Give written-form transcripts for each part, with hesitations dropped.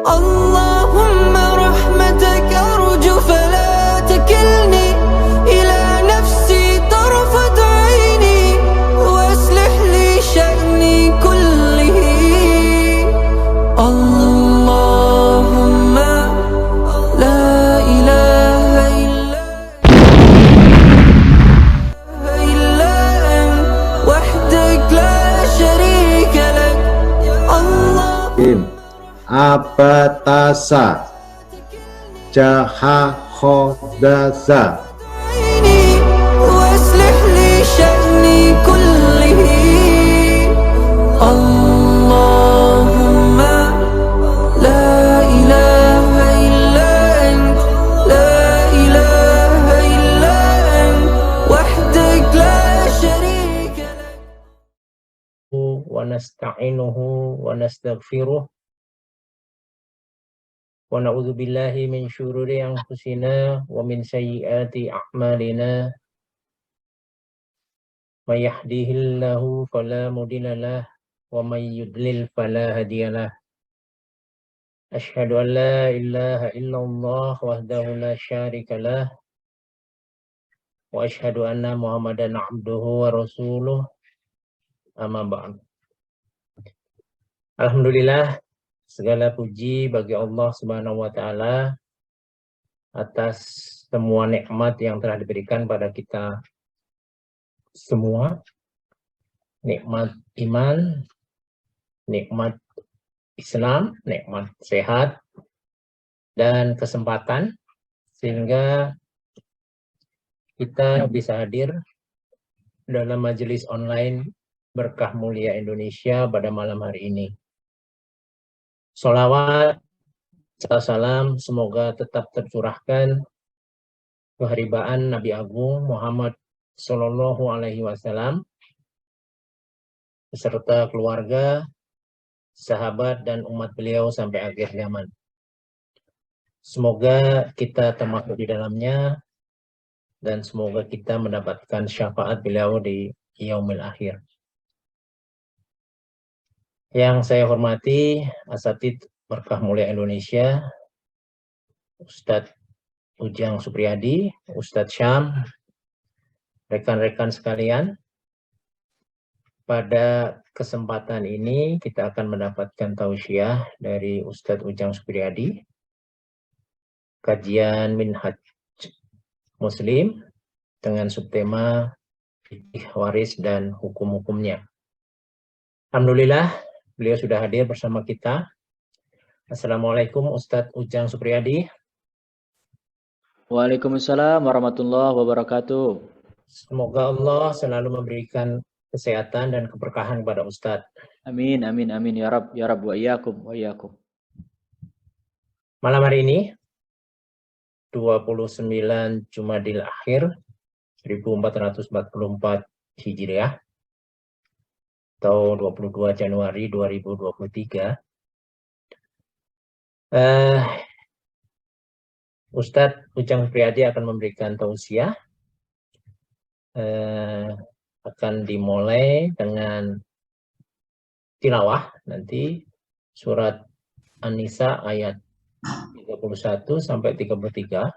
اللهم رحمتك أرجو فلا تكلني إلى نفسي طرفة عيني وأصلح لي شأني كله اللهم لا إله إلا أنت وحدك لا شريك لك الله Abatasa Jahakodasa عيني وأصلح لي شأني كله اللهم لا إله إلا أنت لا إله إلا أنت وحدك لا شريك لك ونستعينه ونستغفره ونعوذ بالله من شرور أنفسنا ومن سيئات أعمالنا من يهده الله فلا مضل له ومن يضلل فلا هادي له أشهد أن لا إله إلا الله وحده لا شريك له وأشهد أن محمدا عبده ورسوله أما بعد. Alhamdulillah, segala puji bagi Allah Subhanahu wa Ta'ala atas semua nikmat yang telah diberikan pada kita semua. Nikmat iman, nikmat Islam, nikmat sehat, dan kesempatan sehingga kita bisa hadir dalam majelis online Berkah Mulia Indonesia pada malam hari ini. Sholawat, salam semoga tetap tercurahkan keharibaan Nabi Agung Muhammad Sallallahu Alaihi Wasallam beserta keluarga, sahabat dan umat beliau sampai akhir zaman. Semoga kita termasuk di dalamnya dan semoga kita mendapatkan syafaat beliau di yaumil akhir. Yang saya hormati Asatidz Berkah Mulia Indonesia, Ustadz Ujang Supriyadi, Ustadz Syam, rekan-rekan sekalian. Pada kesempatan ini kita akan mendapatkan tausiah dari Ustadz Ujang Supriyadi, kajian Minhaj Muslim dengan subtema fikih waris dan hukum-hukumnya. Alhamdulillah, beliau sudah hadir bersama kita. Assalamualaikum Ustadz Ujang Supriyadi. Waalaikumsalam warahmatullahi wabarakatuh. Semoga Allah selalu memberikan kesehatan dan keberkahan kepada Ustadz. Amin, amin, amin. Ya Rab, wa iyyakum, wa iyyakum. Malam hari ini, 29 Jumadil Akhir 1444 Hijriah atau 22 Januari 2023. Ustadz Ujang Supriyadi akan memberikan tausiah. Akan dimulai dengan tilawah nanti surat An-Nisa ayat 31 sampai 33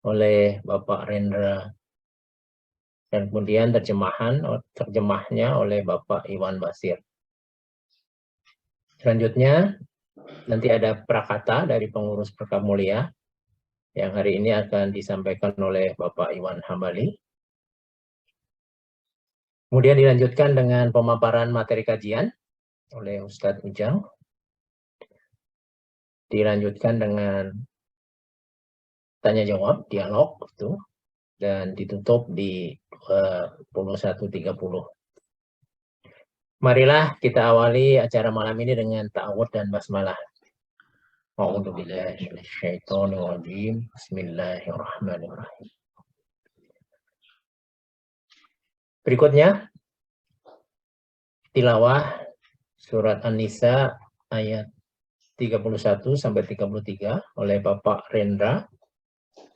oleh Bapak Rendra, dan kemudian terjemahnya oleh Bapak Iwan Basir. Selanjutnya nanti ada prakata dari pengurus Berkah Mulia yang hari ini akan disampaikan oleh Bapak Iwan Hambali. Kemudian dilanjutkan dengan pemaparan materi kajian oleh Ustadz Ujang. Dilanjutkan dengan tanya jawab, dialog itu, dan ditutup di 21.30. Marilah kita awali acara malam ini dengan ta'awudz dan basmalah. A'udzubillahi minasyaitonirrajim. Bismillahirrahmanirrahim. Berikutnya tilawah surat An-Nisa ayat 31 sampai 33 oleh Bapak Rendra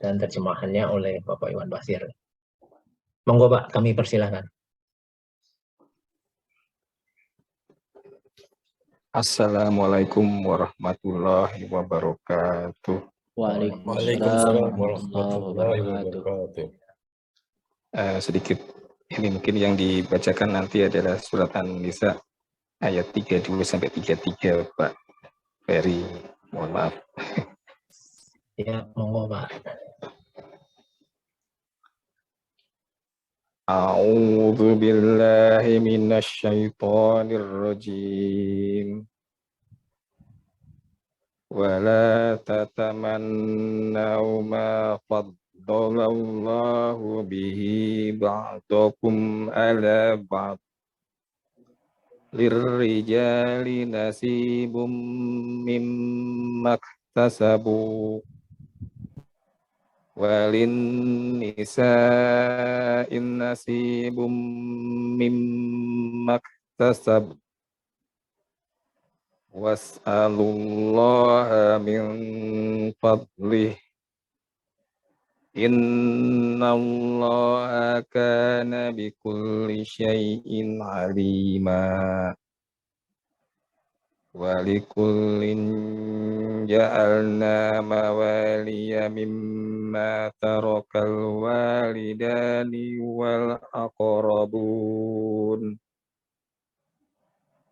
dan terjemahannya oleh Bapak Iwan Basir. Monggo Pak, kami persilahkan. Assalamualaikum warahmatullahi wabarakatuh. Waalaikumsalam warahmatullahi wabarakatuh. Sedikit ini mungkin yang dibacakan nanti adalah surat An-Nisa ayat 32 sampai 33, Pak Ferry. Mohon maaf. Ya, monggo Pak. A'udzu billahi minasy syaithanir rajim. Wala tatamannaw ma faddalallahu bihi ba'dakum ala ba'd. Lirrijali nasibum mimma iktasabu walin nisa'in nasibum mimma iktasabu was'alullaha min fadlih innallaha kana bikulli syai'in alima walikullin ja'alna mawaliya mimma tarakal walidani wal aqrabun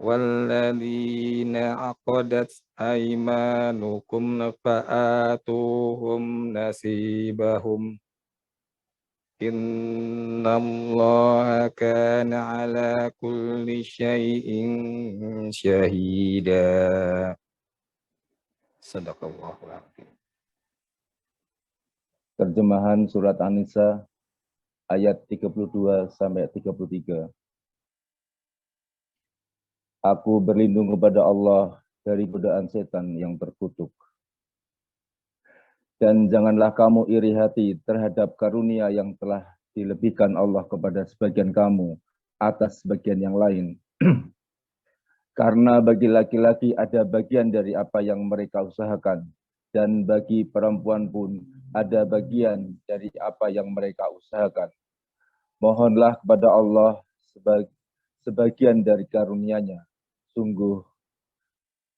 walladzina aqadat aymanukum fa'atuhum nasibahum innallaha kana ala kulli syai'in syahida. Sadaqallahul azim. Terjemahan surat An-Nisa ayat 32 sampai 33. Aku berlindung kepada Allah dari godaan setan yang terkutuk. Dan janganlah kamu iri hati terhadap karunia yang telah dilebihkan Allah kepada sebagian kamu atas sebagian yang lain. Karena bagi laki-laki ada bagian dari apa yang mereka usahakan, dan bagi perempuan pun ada bagian dari apa yang mereka usahakan. Mohonlah kepada Allah sebagian dari karunia-Nya. Sungguh,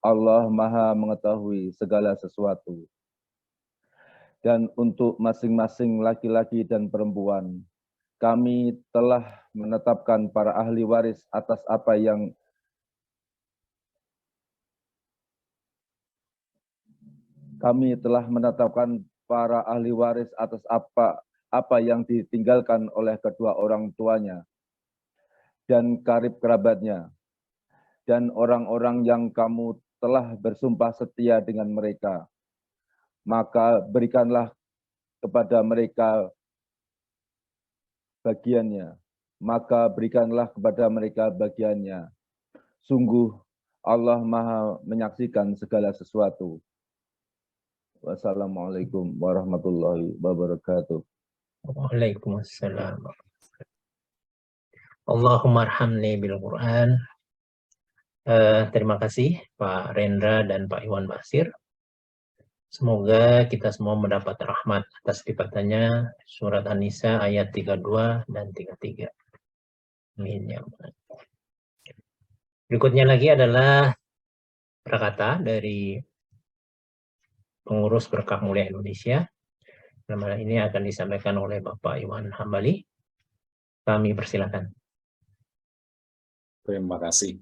Allah Maha mengetahui segala sesuatu. Dan untuk masing-masing laki-laki dan perempuan, kami telah menetapkan para ahli waris atas apa yang ditinggalkan oleh kedua orang tuanya dan karib kerabatnya, dan orang-orang yang kamu telah bersumpah setia dengan mereka, maka berikanlah kepada mereka bagiannya. Sungguh Allah Maha menyaksikan segala sesuatu. Wassalamualaikum warahmatullahi wabarakatuh. Waalaikumsalam. Allahumma arhamni bil Quran. Terima kasih Pak Rendra dan Pak Iwan Basir. Semoga kita semua mendapat rahmat atas lipatannya surat An-Nisa ayat 32 dan 33. Amin ya Allah. Berikutnya lagi adalah prakata dari pengurus Berkah Mulia Indonesia. Nama ini akan disampaikan oleh Bapak Iwan Hambali. Kami persilakan. Terima kasih.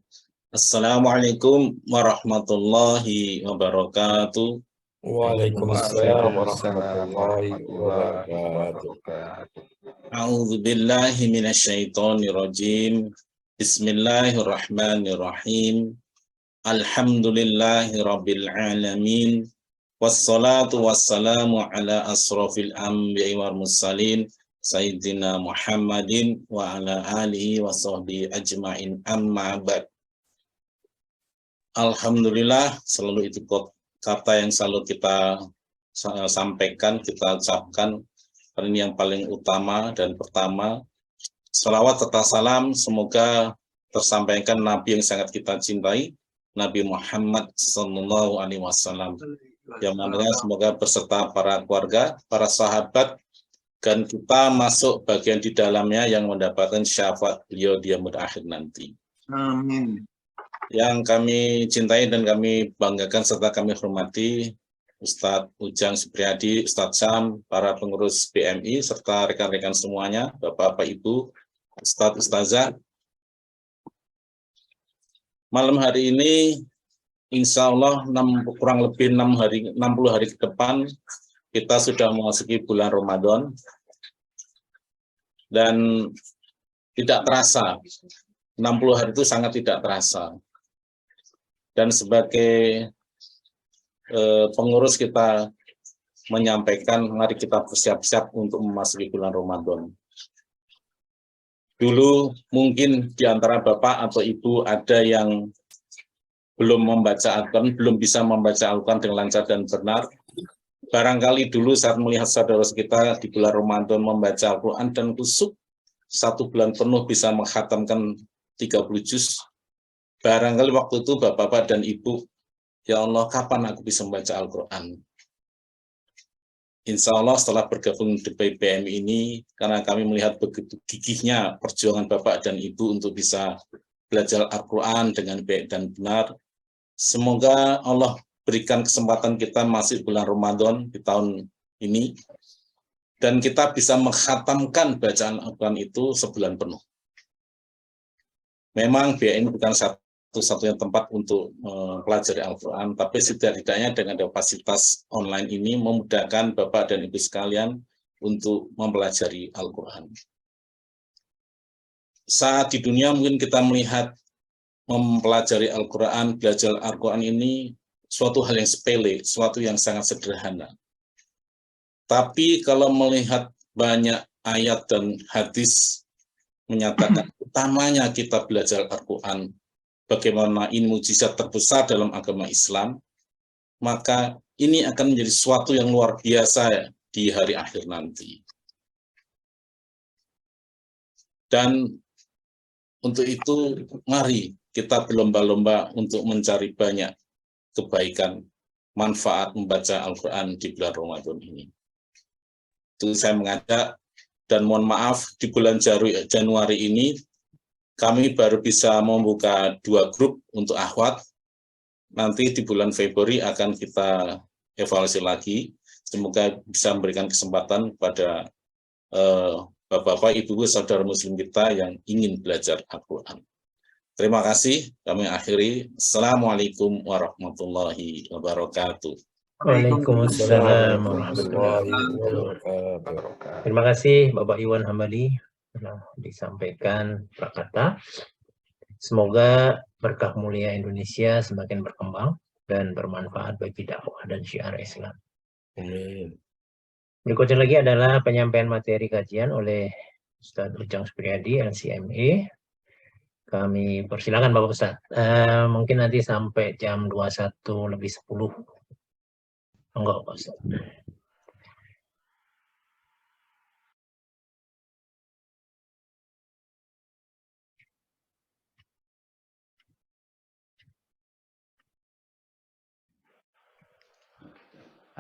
Assalamualaikum warahmatullahi wabarakatuh. Waalaikumsalam warahmatullahi wabarakatuh. A'udzu billahi minasyaitonir rajim. Bismillahirrahmanirrahim. Alhamdulillahi rabbil alamin. Wassalatu wassalamu ala asrofil anbiya'i wal mursalin Sayyidina Muhammadin wa ala alihi wa sahbihi ajma'in amma ba'd. Alhamdulillah, selalu itu kata yang selalu kita sampaikan, kita ucapkan. Ini yang paling utama dan pertama. Salawat serta salam semoga tersampaikan Nabi yang sangat kita cintai, Nabi Muhammad SAW. Yang mana semoga beserta para keluarga, para sahabat, dan kita masuk bagian di dalamnya yang mendapatkan syafaat beliau di yaumul akhir nanti. Amin. Yang kami cintai dan kami banggakan serta kami hormati Ustadz Ujang Supriyadi, Ustadz Sam, para pengurus BMI, serta rekan-rekan semuanya, Bapak-Bapak Ibu, Ustadz Ustazah. Malam hari ini, insya Allah kurang lebih 60 hari ke depan, kita sudah memasuki bulan Ramadan. Dan tidak terasa, 60 hari itu sangat tidak terasa. Dan sebagai pengurus kita menyampaikan, mari kita bersiap-siap untuk memasuki bulan Ramadan. Dulu mungkin di antara Bapak atau Ibu ada yang belum membaca Al-Quran, belum bisa membaca Al-Quran dengan lancar dan benar. Barangkali dulu saat melihat saudara kita di bulan Ramadan membaca Al-Quran dan kusuk 1 bulan penuh bisa menghatamkan 30 juz. Barangkali waktu itu Bapak-Bapak dan Ibu, ya Allah, kapan aku bisa membaca Al-Quran? Insya Allah setelah bergabung di BMI ini, karena kami melihat begitu gigihnya perjuangan Bapak dan Ibu untuk bisa belajar Al-Quran dengan baik dan benar, semoga Allah berikan kesempatan kita masih bulan Ramadan di tahun ini, dan kita bisa menghatamkan bacaan Al-Quran itu sebulan penuh. Memang BMI bukan satu-satunya tempat untuk mempelajari Al-Quran, tapi setidaknya dengan kapasitas online ini memudahkan Bapak dan Ibu sekalian untuk mempelajari Al-Quran. Saat di dunia mungkin kita melihat mempelajari Al-Quran, belajar Al-Quran ini suatu hal yang sepele, suatu yang sangat sederhana. Tapi kalau melihat banyak ayat dan hadis menyatakan utamanya kita belajar Al-Quran, bagaimana ini mukjizat terbesar dalam agama Islam, maka ini akan menjadi sesuatu yang luar biasa di hari akhir nanti. Dan untuk itu, mari kita berlomba-lomba untuk mencari banyak kebaikan, manfaat membaca Al-Quran di bulan Ramadan ini. Itu saya mengajak, dan mohon maaf, di bulan Januari ini, kami baru bisa membuka 2 grup untuk akhwat. Nanti di bulan Februari akan kita evaluasi lagi. Semoga bisa memberikan kesempatan kepada Bapak-Bapak, Ibu, saudara Muslim kita yang ingin belajar Al-Quran. Terima kasih. Kami akhiri. Assalamualaikum warahmatullahi wabarakatuh. Waalaikumsalam warahmatullahi wabarakatuh. Terima kasih Bapak Iwan Hambali telah disampaikan prakata. Semoga berkah mulia Indonesia semakin berkembang dan bermanfaat bagi dakwah dan syiar Islam. Amin. Berikutnya lagi adalah penyampaian materi kajian oleh Ustadz Ujang Supriyadi, LCMA. Kami persilakan Bapak Ustadz. Mungkin nanti sampai jam 21:10. Enggak, Pak Ustadz.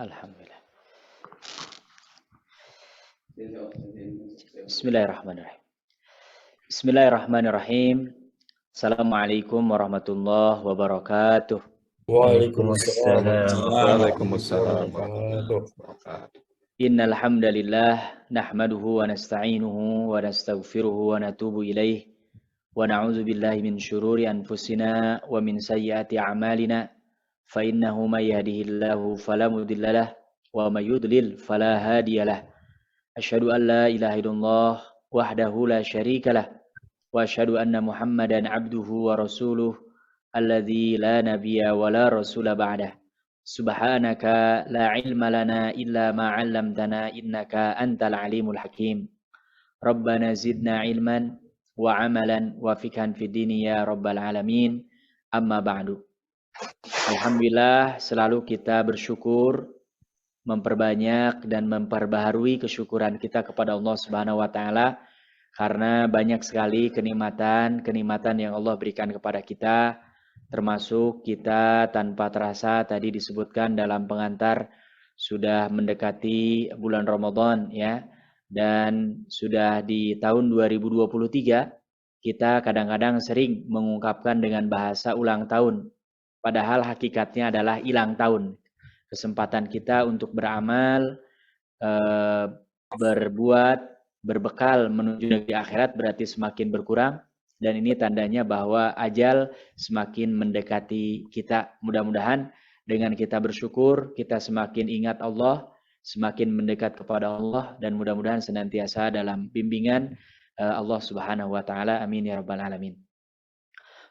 Alhamdulillah. Bismillahirrahmanirrahim. Bismillahirrahmanirrahim. Assalamualaikum warahmatullahi wabarakatuh. Waalaikumsalam. Innal hamdalillah nahmaduhu wa nasta'inuhu wa nastaghfiruhu wa natubu ilaih wa na'udzu billahi min syururi anfusina wa min sayyiati a'malina fa innahu may yahdihillahu fala mudhillalah wa may yudlil fala hadiyalah. Asyhadu an la ilaha illallah wahdahu la syarikalah wa asyhadu anna Muhammadan abduhu wa rasuluh alladzi la nabiyya wa la rasula ba'dah. Subhanaka la ilma lana illa ma 'allamtana innaka antal alimul hakim. Rabbana zidna ilman wa 'amalan wa fikhan fid dini ya rabbal alamin. Amma ba'du. Alhamdulillah, selalu kita bersyukur, memperbanyak dan memperbaharui kesyukuran kita kepada Allah Subhanahu wa taala karena banyak sekali kenikmatan yang Allah berikan kepada kita. Termasuk kita tanpa terasa tadi disebutkan dalam pengantar sudah mendekati bulan Ramadan ya, dan sudah di tahun 2023 kita kadang-kadang sering mengungkapkan dengan bahasa ulang tahun. Padahal hakikatnya adalah hilang tahun. Kesempatan kita untuk beramal, berbuat, berbekal menuju negeri akhirat berarti semakin berkurang. Dan ini tandanya bahwa ajal semakin mendekati kita. Mudah-mudahan dengan kita bersyukur, kita semakin ingat Allah, semakin mendekat kepada Allah, dan mudah-mudahan senantiasa dalam bimbingan Allah Subhanahu wa Ta'ala. Amin ya Rabbal 'Alamin.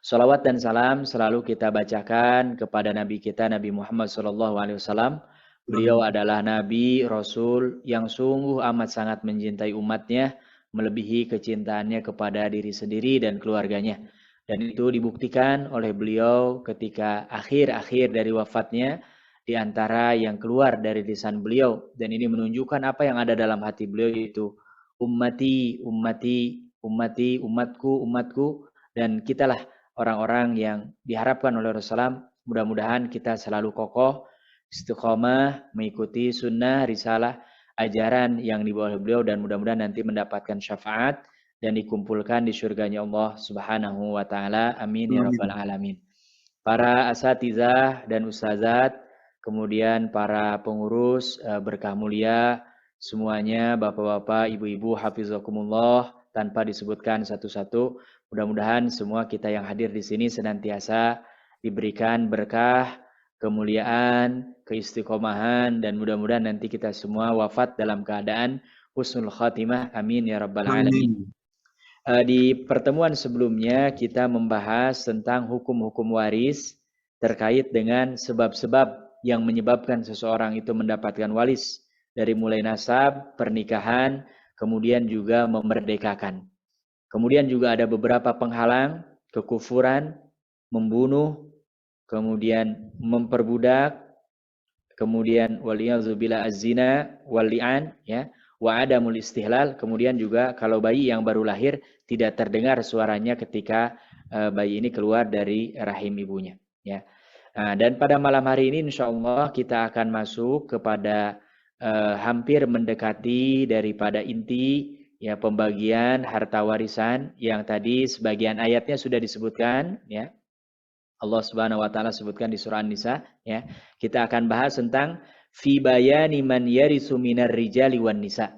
Salawat dan salam selalu kita bacakan kepada Nabi kita, Nabi Muhammad SAW. Beliau adalah Nabi, Rasul yang sungguh amat sangat mencintai umatnya, melebihi kecintaannya kepada diri sendiri dan keluarganya. Dan itu dibuktikan oleh beliau ketika akhir-akhir dari wafatnya, di antara yang keluar dari lisan beliau. Dan ini menunjukkan apa yang ada dalam hati beliau, yaitu ummati, ummati, ummati, umatku, umatku. Dan kitalah orang-orang yang diharapkan oleh Rasulullah. Mudah-mudahan kita selalu kokoh, istiqomah, mengikuti sunnah, risalah, ajaran yang dibawa oleh beliau, dan mudah-mudahan nanti mendapatkan syafaat dan dikumpulkan di surganya Allah Subhanahu wa Ta'ala. Amin ya Rabbal 'Alamin. Para asatizah dan ustazat, kemudian para pengurus berkah mulia semuanya, bapak-bapak, ibu-ibu, hafizakumullah, tanpa disebutkan satu-satu. Mudah-mudahan semua kita yang hadir di sini senantiasa diberikan berkah, kemuliaan, keistiqomahan, dan mudah-mudahan nanti kita semua wafat dalam keadaan husnul khatimah. Amin ya Rabbal 'Alamin. Di pertemuan sebelumnya kita membahas tentang hukum-hukum waris terkait dengan sebab-sebab yang menyebabkan seseorang itu mendapatkan waris, dari mulai nasab, pernikahan, kemudian juga memerdekakan. Kemudian juga ada beberapa penghalang, kekufuran, membunuh, kemudian memperbudak, kemudian waliyadzubillah az-zina wal-li'an, ya, wa adamul istihlal. Kemudian juga kalau bayi yang baru lahir tidak terdengar suaranya ketika bayi ini keluar dari rahim ibunya, ya. Dan pada malam hari ini insyaallah kita akan masuk kepada hampir mendekati daripada inti, ya, pembagian harta warisan yang tadi sebagian ayatnya sudah disebutkan, ya. Allah Subhanahu wa Ta'ala sebutkan di surah An-Nisa, ya. Kita akan bahas tentang fi bayani man yarisu minar rijali wan nisa.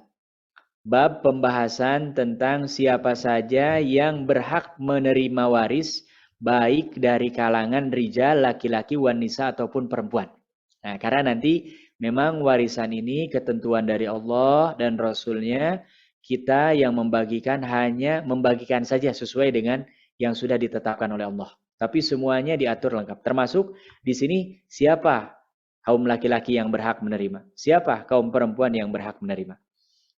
Bab pembahasan tentang siapa saja yang berhak menerima waris, baik dari kalangan rijal, laki-laki, wan nisa ataupun perempuan. Nah, karena nanti memang warisan ini ketentuan dari Allah dan Rasul-Nya, kita yang membagikan hanya membagikan saja sesuai dengan yang sudah ditetapkan oleh Allah. Tapi semuanya diatur lengkap. Termasuk di sini siapa kaum laki-laki yang berhak menerima, siapa kaum perempuan yang berhak menerima.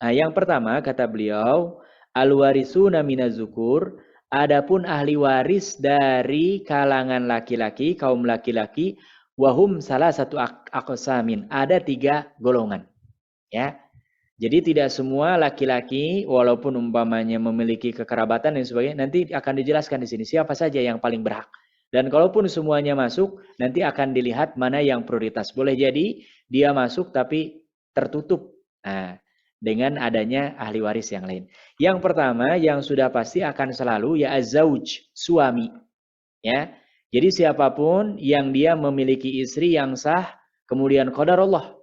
Nah, yang pertama kata beliau, al-warisuna minazukur, adapun ahli waris dari kalangan laki-laki, kaum laki-laki, wahum salah satu aqsamin, ada 3 golongan, ya. Jadi tidak semua laki-laki walaupun umpamanya memiliki kekerabatan dan sebagainya, nanti akan dijelaskan di sini siapa saja yang paling berhak. Dan kalaupun semuanya masuk, nanti akan dilihat mana yang prioritas. Boleh jadi dia masuk tapi tertutup. Nah, dengan adanya ahli waris yang lain. Yang pertama yang sudah pasti akan selalu ya az-zauj, suami. Ya. Jadi siapapun yang dia memiliki istri yang sah, kemudian qadarullah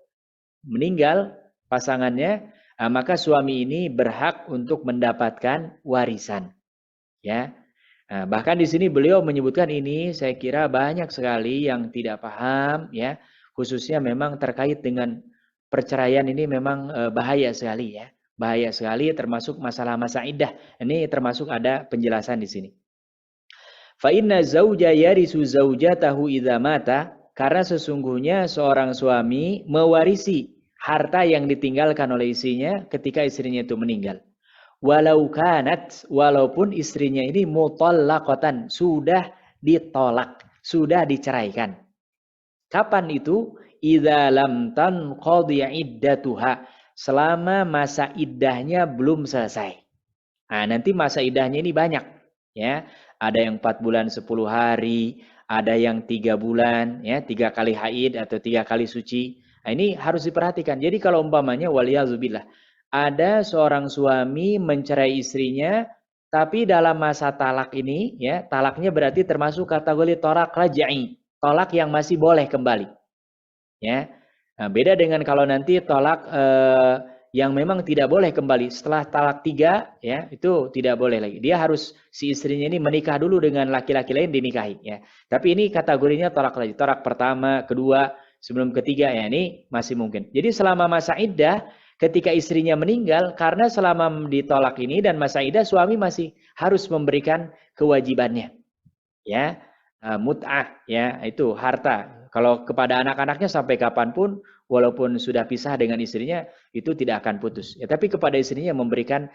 meninggal pasangannya, maka suami ini berhak untuk mendapatkan warisan. Ya. Nah, bahkan di sini beliau menyebutkan ini, saya kira banyak sekali yang tidak paham, ya, khususnya memang terkait dengan perceraian ini memang bahaya sekali, ya, bahaya sekali, termasuk masalah masa iddah. Ini termasuk ada penjelasan di sini. Fa inna zauja yarisu zaujatahu idza mata, karena sesungguhnya seorang suami mewarisi harta yang ditinggalkan oleh istrinya ketika istrinya itu meninggal. Walau kanat, walaupun istrinya ini mutallaqatan, sudah ditolak, sudah diceraikan. Kapan itu? Idza lam tanqadi iddatuha, selama masa iddahnya belum selesai. Nah, nanti masa iddahnya ini banyak, ya. Ada yang 4 bulan 10 hari, ada yang 3 bulan, ya, 3 kali haid atau 3 kali suci. Nah, ini harus diperhatikan. Jadi kalau umpamanya waliyazubillah, ada seorang suami mencerai istrinya Tapi dalam masa talak ini, ya, talaknya berarti termasuk kategori tolak raj'i, tolak yang masih boleh kembali. Ya, nah, beda dengan kalau nanti tolak yang memang tidak boleh kembali setelah talak 3, ya, itu tidak boleh lagi. Dia harus si istrinya ini menikah dulu dengan laki-laki lain dinikahi, ya. Tapi ini kategorinya tolak lagi, tolak pertama, kedua, sebelum ketiga, ya, ini masih mungkin. Jadi selama masa iddah, ketika istrinya meninggal, karena selama ditolak ini dan masa iddah, suami masih harus memberikan kewajibannya, ya, mut'ah, ya, itu harta. Kalau kepada anak-anaknya sampai kapanpun, walaupun sudah pisah dengan istrinya, itu tidak akan putus. Ya, tapi kepada istrinya memberikan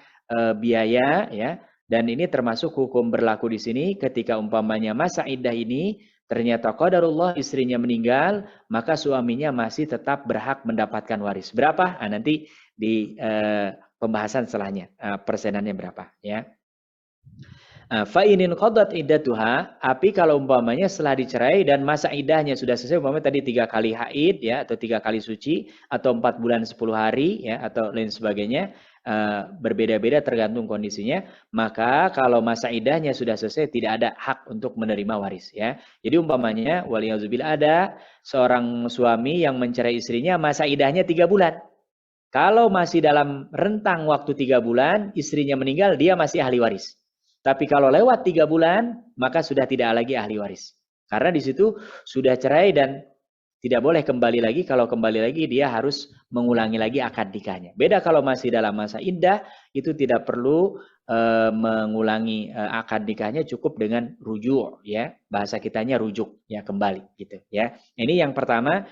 biaya, ya, dan ini termasuk hukum berlaku di sini ketika umpamanya masa iddah ini ternyata qadarullah istrinya meninggal, maka suaminya masih tetap berhak mendapatkan waris. Berapa? Nah, nanti di pembahasan setelahnya persenannya berapa, ya. Fa inin qadat iddatuha, api kalau umpamanya setelah dicerai dan masa iddahnya sudah selesai, umpamanya tadi 3 kali haid, ya, atau 3 kali suci, atau 4 bulan 10 hari, ya, atau lain sebagainya, berbeda-beda tergantung kondisinya, maka kalau masa iddahnya sudah selesai tidak ada hak untuk menerima waris, ya. Jadi umpamanya waliyauzubillah ada seorang suami yang mencerai istrinya, masa iddahnya 3 bulan. Kalau masih dalam rentang waktu 3 bulan, istrinya meninggal, dia masih ahli waris. Tapi kalau lewat 3 bulan, maka sudah tidak lagi ahli waris. Karena di situ sudah cerai dan tidak boleh kembali lagi. Kalau kembali lagi, dia harus mengulangi lagi akad nikahnya. Beda kalau masih dalam masa iddah, itu tidak perlu mengulangi akad nikahnya, cukup dengan rujuk, ya. Bahasa kitanya rujuk, ya, kembali, gitu, ya. Ini yang pertama,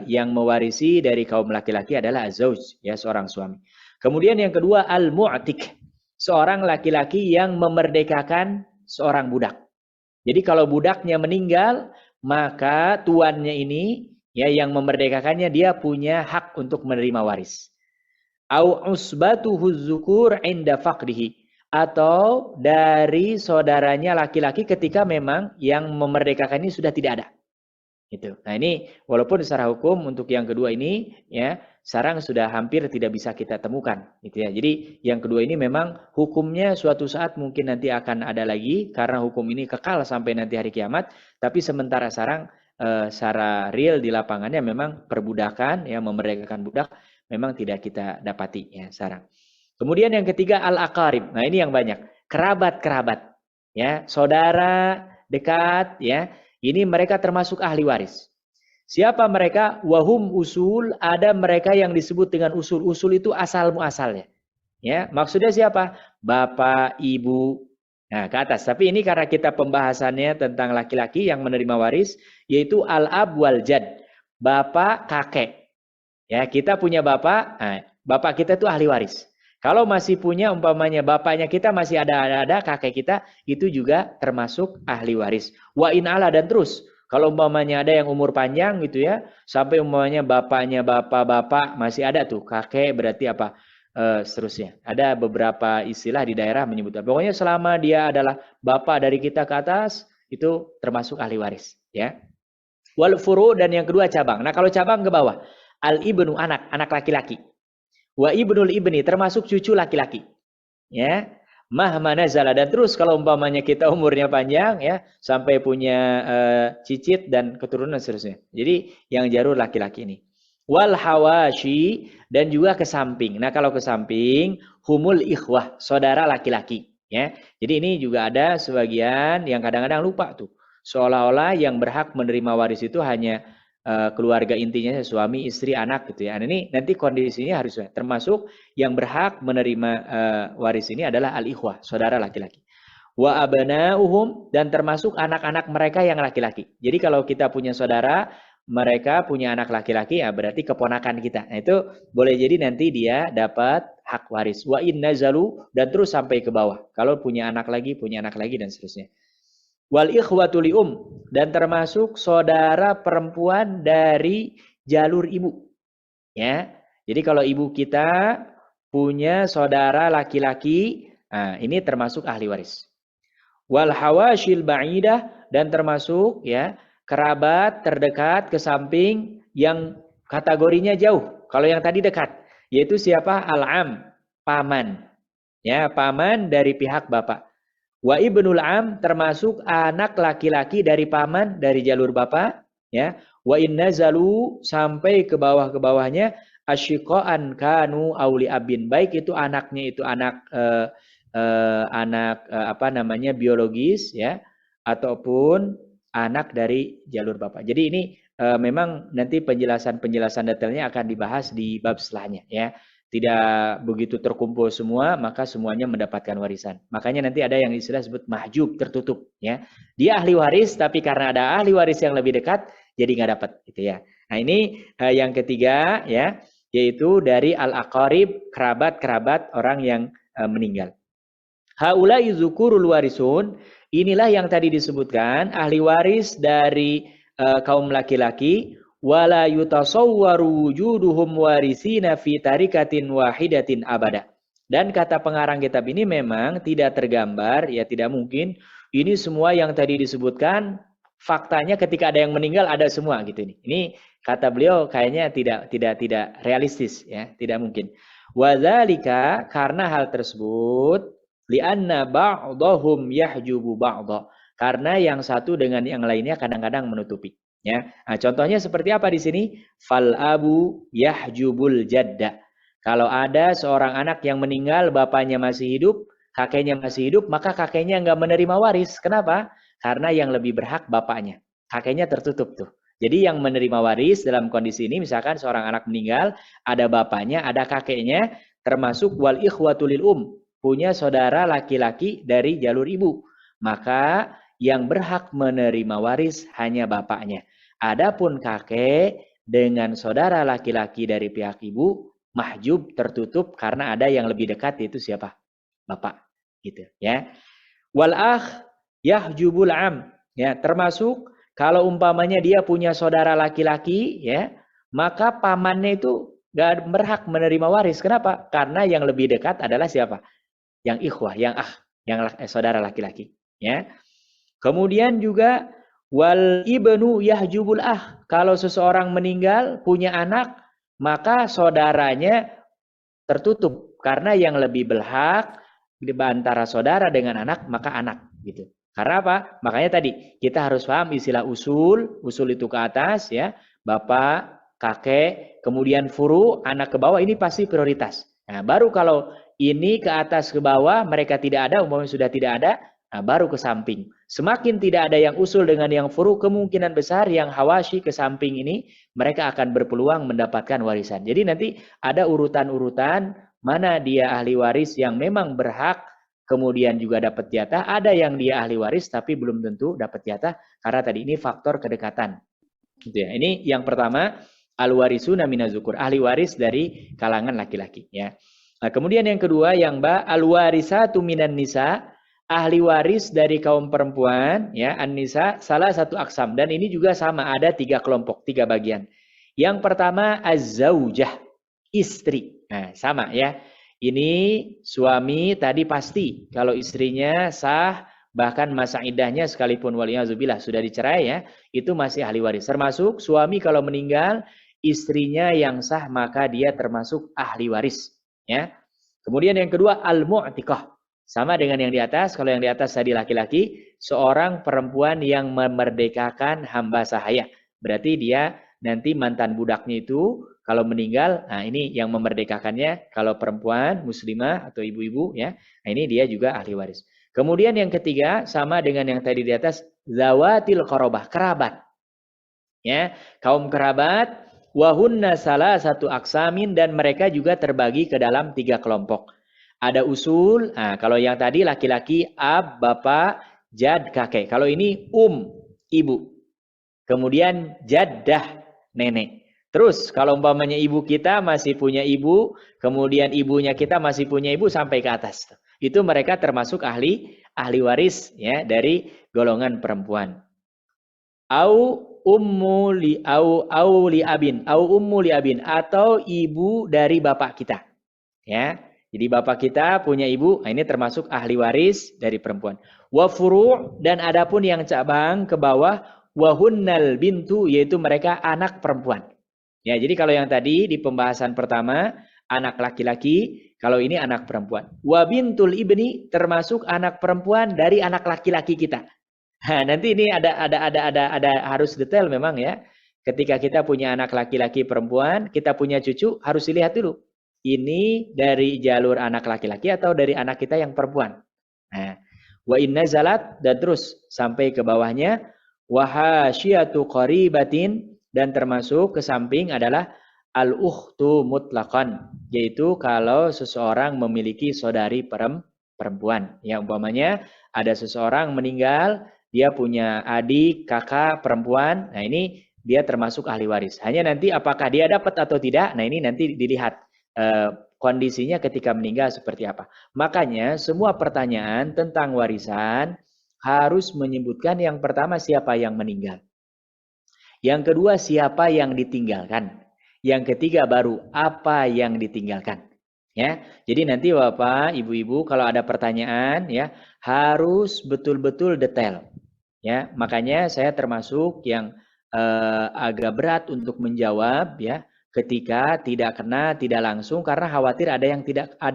yang mewarisi dari kaum laki-laki adalah az-zauj, ya, seorang suami. Kemudian yang kedua, al-mu'tik. Seorang laki-laki yang memerdekakan seorang budak. Jadi kalau budaknya meninggal, maka tuannya ini, ya, yang memerdekakannya, dia punya hak untuk menerima waris. Au usbatuhu dzukur inda faqdihi, atau dari saudaranya laki-laki ketika memang yang memerdekakan ini sudah tidak ada. Itu. Nah, ini walaupun secara hukum untuk yang kedua ini, ya, sekarang sudah hampir tidak bisa kita temukan, gitu ya. Jadi yang kedua ini memang hukumnya suatu saat mungkin nanti akan ada lagi karena hukum ini kekal sampai nanti hari kiamat. Tapi sementara sekarang secara real di lapangannya memang perbudakan, ya, memerdekakan budak memang tidak kita dapati, ya, sekarang. Kemudian yang ketiga al-aqarib. Nah, ini yang banyak, kerabat-kerabat, ya, saudara dekat, ya. Ini mereka termasuk ahli waris. Siapa mereka? Wahum usul, ada mereka yang disebut dengan usul. Usul itu asal muasalnya. Ya, maksudnya siapa? Bapak, ibu. Nah, ke atas. Tapi ini karena kita pembahasannya tentang laki-laki yang menerima waris, yaitu al-ab wal jad. Bapak, kakek. Ya, kita punya bapak, nah, bapak kita itu ahli waris. Kalau masih punya umpamanya bapaknya kita masih ada kakek kita, itu juga termasuk ahli waris. Wa in ala, dan terus kalau umpamanya ada yang umur panjang gitu, ya, sampai umpamanya bapaknya bapak-bapak masih ada tuh, kakek berarti apa? Seterusnya. Ada beberapa istilah di daerah menyebutkan. Pokoknya selama dia adalah bapak dari kita ke atas, itu termasuk ahli waris, ya. Wal furu, dan yang kedua cabang. Nah, kalau cabang ke bawah, al ibnu, anak laki-laki. Wa ibnul ibni, termasuk cucu laki-laki, ya. Mahma nazala, dan terus kalau umpamanya kita umurnya panjang, ya, sampai punya cicit dan keturunan seterusnya. Jadi yang jarur laki-laki ini. Wal hawashi, dan juga ke samping. Nah, kalau ke samping, humul ikhwah, saudara laki-laki, ya. Jadi ini juga ada sebagian yang kadang-kadang lupa tuh. Seolah-olah yang berhak menerima waris itu hanya keluarga intinya, suami, istri, anak, gitu, ya. Nah, ini nanti kondisinya harus termasuk yang berhak menerima waris ini adalah al-ikhwah, saudara laki-laki. Wa abana'uhum, dan termasuk anak-anak mereka yang laki-laki. Jadi kalau kita punya saudara, mereka punya anak laki-laki, ya berarti keponakan kita. Nah, itu boleh jadi nanti dia dapat hak waris. Wa in nazalu, dan terus sampai ke bawah. Kalau punya anak lagi, dan seterusnya. Wal ikhwatu lium, dan termasuk saudara perempuan dari jalur ibu, ya. Jadi kalau ibu kita punya saudara laki-laki, nah, ini termasuk ahli waris. Wal hawashil ba'idah, dan termasuk, ya, kerabat terdekat ke samping yang kategorinya jauh. Kalau yang tadi dekat, yaitu siapa? Al-am, paman, ya, paman dari pihak bapak. Wa ibnul am termasuk anak laki-laki dari paman dari jalur bapak, ya. Wa innazalu sampai ke bawahnya asyiqaan kanu auli abin. Baik itu anaknya itu anak apa namanya biologis, ya, ataupun anak dari jalur bapak. Jadi ini memang nanti penjelasan detailnya akan dibahas di bab setelahnya, ya. Tidak begitu terkumpul semua, maka semuanya mendapatkan warisan. Makanya nanti ada yang istilah sebut mahjub, tertutup, ya. Dia ahli waris, tapi karena ada ahli waris yang lebih dekat, jadi nggak dapat, gitu ya. Nah ini yang ketiga, ya, yaitu dari al-aqarib, kerabat-kerabat orang yang meninggal. Haulai zukurul warisun, inilah yang tadi disebutkan ahli waris dari kaum laki-laki. Wala yutasawwaru wujuduhum warisina fi tarikatin wahidatin abada. Dan kata pengarang kitab ini memang tidak tergambar, ya tidak mungkin ini semua yang tadi disebutkan faktanya ketika ada yang meninggal ada semua gitu ini. Ini kata beliau kayaknya tidak realistis, ya, tidak mungkin. Wadzalika karena hal tersebut li'anna ba'dahum yahjubu ba'dha. Karena yang satu dengan yang lainnya kadang-kadang menutupi. Ya, nah, contohnya seperti apa di sini? Fal abu yahjubul jadda. Kalau ada seorang anak yang meninggal, bapaknya masih hidup, kakeknya masih hidup, maka kakeknya nggak menerima waris. Kenapa? Karena yang lebih berhak bapaknya. Kakeknya tertutup tuh. Jadi yang menerima waris dalam kondisi ini, misalkan seorang anak meninggal, ada bapaknya, ada kakeknya, termasuk wal ikhwatulil punya saudara laki-laki dari jalur ibu. Maka yang berhak menerima waris hanya bapaknya. Adapun kakek dengan saudara laki-laki dari pihak ibu mahjub, tertutup karena ada yang lebih dekat, yaitu siapa? Bapak, gitu, ya. Wal akh yahjubul am, ya, termasuk kalau umpamanya dia punya saudara laki-laki, ya, maka pamannya itu gak berhak menerima waris. Kenapa? Karena yang lebih dekat adalah siapa? Yang ikhwah, yang yang saudara laki-laki, ya. Kemudian juga wal ibnu yahjubul kalau seseorang meninggal punya anak, maka saudaranya tertutup karena yang lebih berhak antara saudara dengan anak, maka anak, gitu. Karena apa? Makanya tadi kita harus paham istilah usul itu ke atas, ya, bapak, kakek, kemudian furu, anak ke bawah, ini pasti prioritas. Nah, baru kalau ini ke atas ke bawah mereka tidak ada, umpamanya sudah tidak ada, nah, baru ke samping. Semakin tidak ada yang usul dengan yang furu, kemungkinan besar yang hawashi ke samping ini, mereka akan berpeluang mendapatkan warisan. Jadi nanti ada urutan-urutan, mana dia ahli waris yang memang berhak, kemudian juga dapat jatah. Ada yang dia ahli waris, tapi belum tentu dapat jatah, karena tadi ini faktor kedekatan. Gitu ya. Ini yang pertama, al-warisuna minazukur, ahli waris dari kalangan laki-laki. Ya. Nah, kemudian yang kedua, yang al-warisatu minan nisa, ahli waris dari kaum perempuan, ya, an-nisa salah satu aksam, dan ini juga sama, ada 3 kelompok, 3 bagian. Yang pertama az-zaujah, istri. Nah, sama, ya. Ini suami tadi pasti kalau istrinya sah, bahkan masa iddahnya sekalipun waliyazubillah sudah dicerai, ya, itu masih ahli waris. Termasuk suami kalau meninggal, istrinya yang sah, maka dia termasuk ahli waris, ya. Kemudian yang kedua al-mu'tiqah. Sama dengan yang di atas, kalau yang di atas tadi laki-laki, seorang perempuan yang memerdekakan hamba sahaya. Berarti dia nanti mantan budaknya itu kalau meninggal, nah ini yang memerdekakannya, kalau perempuan muslimah atau ibu-ibu, ya, nah ini dia juga ahli waris. Kemudian yang ketiga, sama dengan yang tadi di atas, zawatil qarabah, kerabat. Ya, kaum kerabat, wahunna salah satu aksamin, dan mereka juga terbagi ke dalam 3 kelompok. Ada usul, nah kalau yang tadi laki-laki, ab, bapak, jad, kakek. Kalau ini ibu. Kemudian jaddah, nenek. Terus kalau umpamanya ibu kita masih punya ibu, kemudian ibunya kita masih punya ibu sampai ke atas. Itu mereka termasuk ahli waris, ya, dari golongan perempuan. Au ummu li abin, atau ibu dari bapak kita. Ya. Jadi bapak kita punya ibu, nah ini termasuk ahli waris dari perempuan. Wa furu', dan adapun yang cabang ke bawah, wahunnal bintu, yaitu mereka anak perempuan. Ya, jadi kalau yang tadi di pembahasan pertama anak laki-laki, Kalau ini anak perempuan. Wa bintul ibni termasuk anak perempuan dari anak laki-laki kita. Nah, nanti ini ada harus detail memang ya. Ketika kita punya anak laki-laki perempuan, kita punya cucu, harus dilihat dulu. Ini dari jalur anak laki-laki atau dari anak kita yang perempuan. Nah, wa inna zalat dan terus sampai ke bawahnya wa hasyatu qaribatin dan termasuk ke samping adalah al-ukhtu mutlaqan, yaitu kalau seseorang memiliki saudari perempuan. Ya, umpamanya ada seseorang meninggal, dia punya adik, kakak perempuan. Nah, ini dia termasuk ahli waris. Hanya nanti apakah dia dapat atau tidak, nah ini nanti dilihat kondisinya ketika meninggal seperti apa. Makanya semua pertanyaan tentang warisan harus menyebutkan yang pertama siapa yang meninggal. Yang kedua siapa yang ditinggalkan. Yang ketiga baru apa yang ditinggalkan. Ya, jadi nanti Bapak, Ibu-ibu kalau ada pertanyaan ya harus betul-betul detail. Ya, makanya saya termasuk yang agak berat untuk menjawab ya ketika tidak langsung karena khawatir ada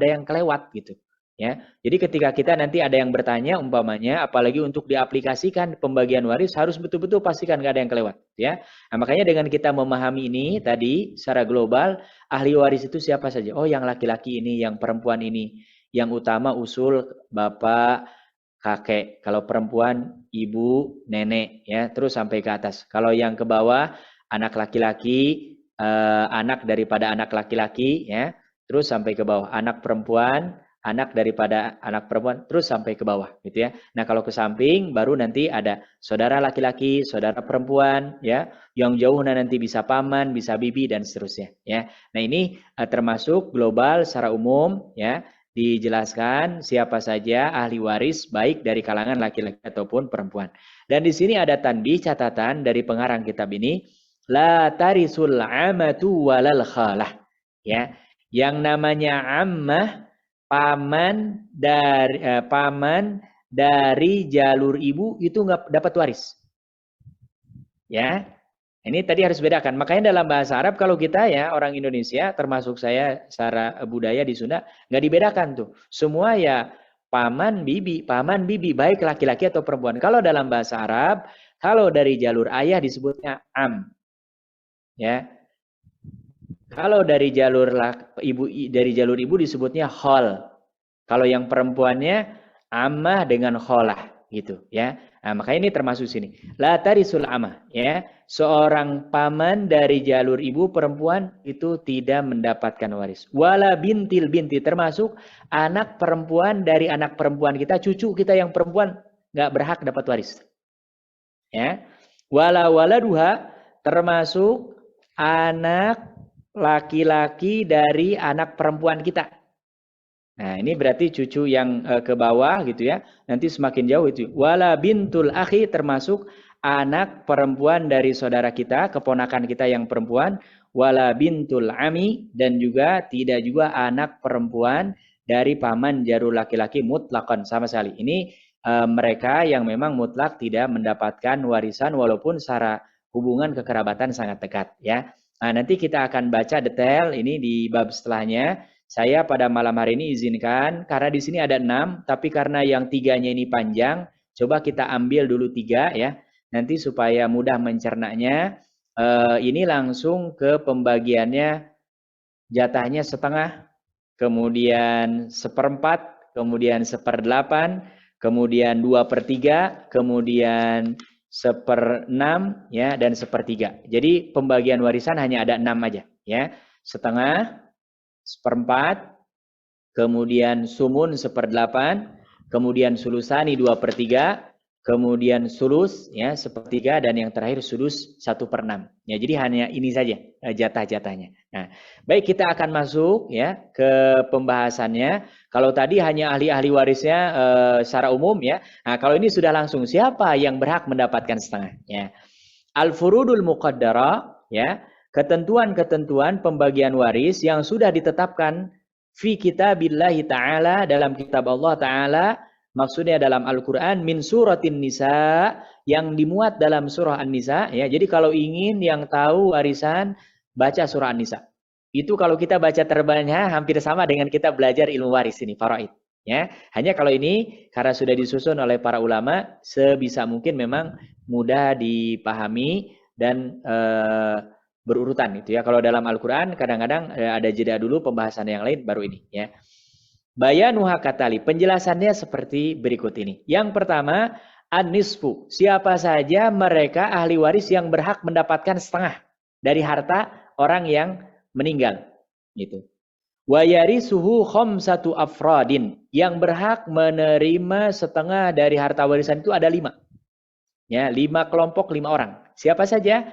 yang kelewat gitu ya. Jadi ketika kita nanti ada yang bertanya umpamanya apalagi untuk diaplikasikan pembagian waris harus betul-betul pastikan nggak ada yang kelewat ya. Nah, makanya dengan kita memahami ini tadi secara global ahli waris itu siapa saja? Oh, yang laki-laki ini, yang perempuan ini, yang utama usul bapak, kakek, kalau perempuan ibu, nenek ya, terus sampai ke atas. Kalau yang ke bawah anak laki-laki, anak daripada anak laki-laki ya, terus sampai ke bawah anak perempuan, anak daripada anak perempuan, terus sampai ke bawah gitu ya. Nah, kalau ke samping baru nanti ada saudara laki-laki, saudara perempuan ya, yang jauh nanti bisa paman, bisa bibi dan seterusnya ya. Nah, ini termasuk global secara umum ya. Dijelaskan siapa saja ahli waris baik dari kalangan laki-laki ataupun perempuan. Dan di sini ada tanbih catatan dari pengarang kitab ini, la tarisul amatu walal khalah. Ya, yang namanya ammah paman dari jalur ibu itu nggak dapat waris. Ya. Ini tadi harus bedakan. Makanya dalam bahasa Arab kalau kita ya orang Indonesia termasuk saya secara budaya di Sunda nggak dibedakan tuh. Semua ya paman bibi baik laki-laki atau perempuan. Kalau dalam bahasa Arab kalau dari jalur ayah disebutnya am. Ya. Kalau dari jalur ibu disebutnya khol. Kalau yang perempuannya ammah dengan kholah gitu ya. Nah, makanya ini termasuk sini. La tarisul amah ya. Seorang paman dari jalur ibu perempuan itu tidak mendapatkan waris. Wala bintil binti termasuk anak perempuan dari anak perempuan kita, cucu kita yang perempuan nggak berhak dapat waris. Ya. Wala waladuha termasuk anak laki-laki dari anak perempuan kita. Nah, ini berarti cucu yang ke bawah gitu ya. Nanti semakin jauh itu. Wala bintul akhi termasuk anak perempuan dari saudara kita, keponakan kita yang perempuan. Wala bintul ami dan juga tidak juga anak perempuan dari paman jalur laki-laki mutlakon sama sekali. Ini mereka yang memang mutlak tidak mendapatkan warisan walaupun secara hubungan kekerabatan sangat dekat ya. Nah, nanti kita akan baca detail ini di bab setelahnya. Saya pada malam hari ini izinkan, karena di sini ada 6, tapi karena yang 3-nya ini panjang, coba kita ambil dulu 3 ya. Nanti supaya mudah mencernanya, ini langsung ke pembagiannya, jatahnya setengah, kemudian 1/4, kemudian 1/8, kemudian 2/3, kemudian 1/6, ya, dan 1/3. Jadi pembagian warisan hanya ada 6 aja, ya. Setengah, 1/4, kemudian sumun 1/8, kemudian sulusani 2/3, kemudian sulus ya 1/3 dan yang terakhir sudus 1/6. Ya, jadi hanya ini saja jatah-jatahnya. Nah, baik kita akan masuk ya ke pembahasannya. Kalau tadi hanya ahli-ahli warisnya secara umum ya. Nah, kalau ini sudah langsung siapa yang berhak mendapatkan setengah ya. Al-furudul muqaddara ya. Ketentuan-ketentuan pembagian waris yang sudah ditetapkan fi kitabillahi ta'ala dalam kitab Allah ta'ala, maksudnya dalam Al-Quran, min suratin nisa, yang dimuat dalam surah An-Nisa. Ya, jadi kalau ingin yang tahu warisan, baca surah An-Nisa. Itu kalau kita baca terbanyak hampir sama dengan kita belajar ilmu waris ini, faraid. Ya, hanya kalau ini karena sudah disusun oleh para ulama, sebisa mungkin memang mudah dipahami dan berurutan gitu ya. Kalau dalam Al-Quran kadang-kadang ada jeda dulu pembahasan yang lain baru ini ya. Bayanuha katali, penjelasannya seperti berikut ini. Yang pertama, an-nisfu, siapa saja mereka ahli waris yang berhak mendapatkan setengah dari harta orang yang meninggal gitu. Wa yarisuhu khamsatu afradin, yang berhak menerima setengah dari harta warisan itu ada 5. Ya, 5 kelompok, 5 orang. Siapa saja?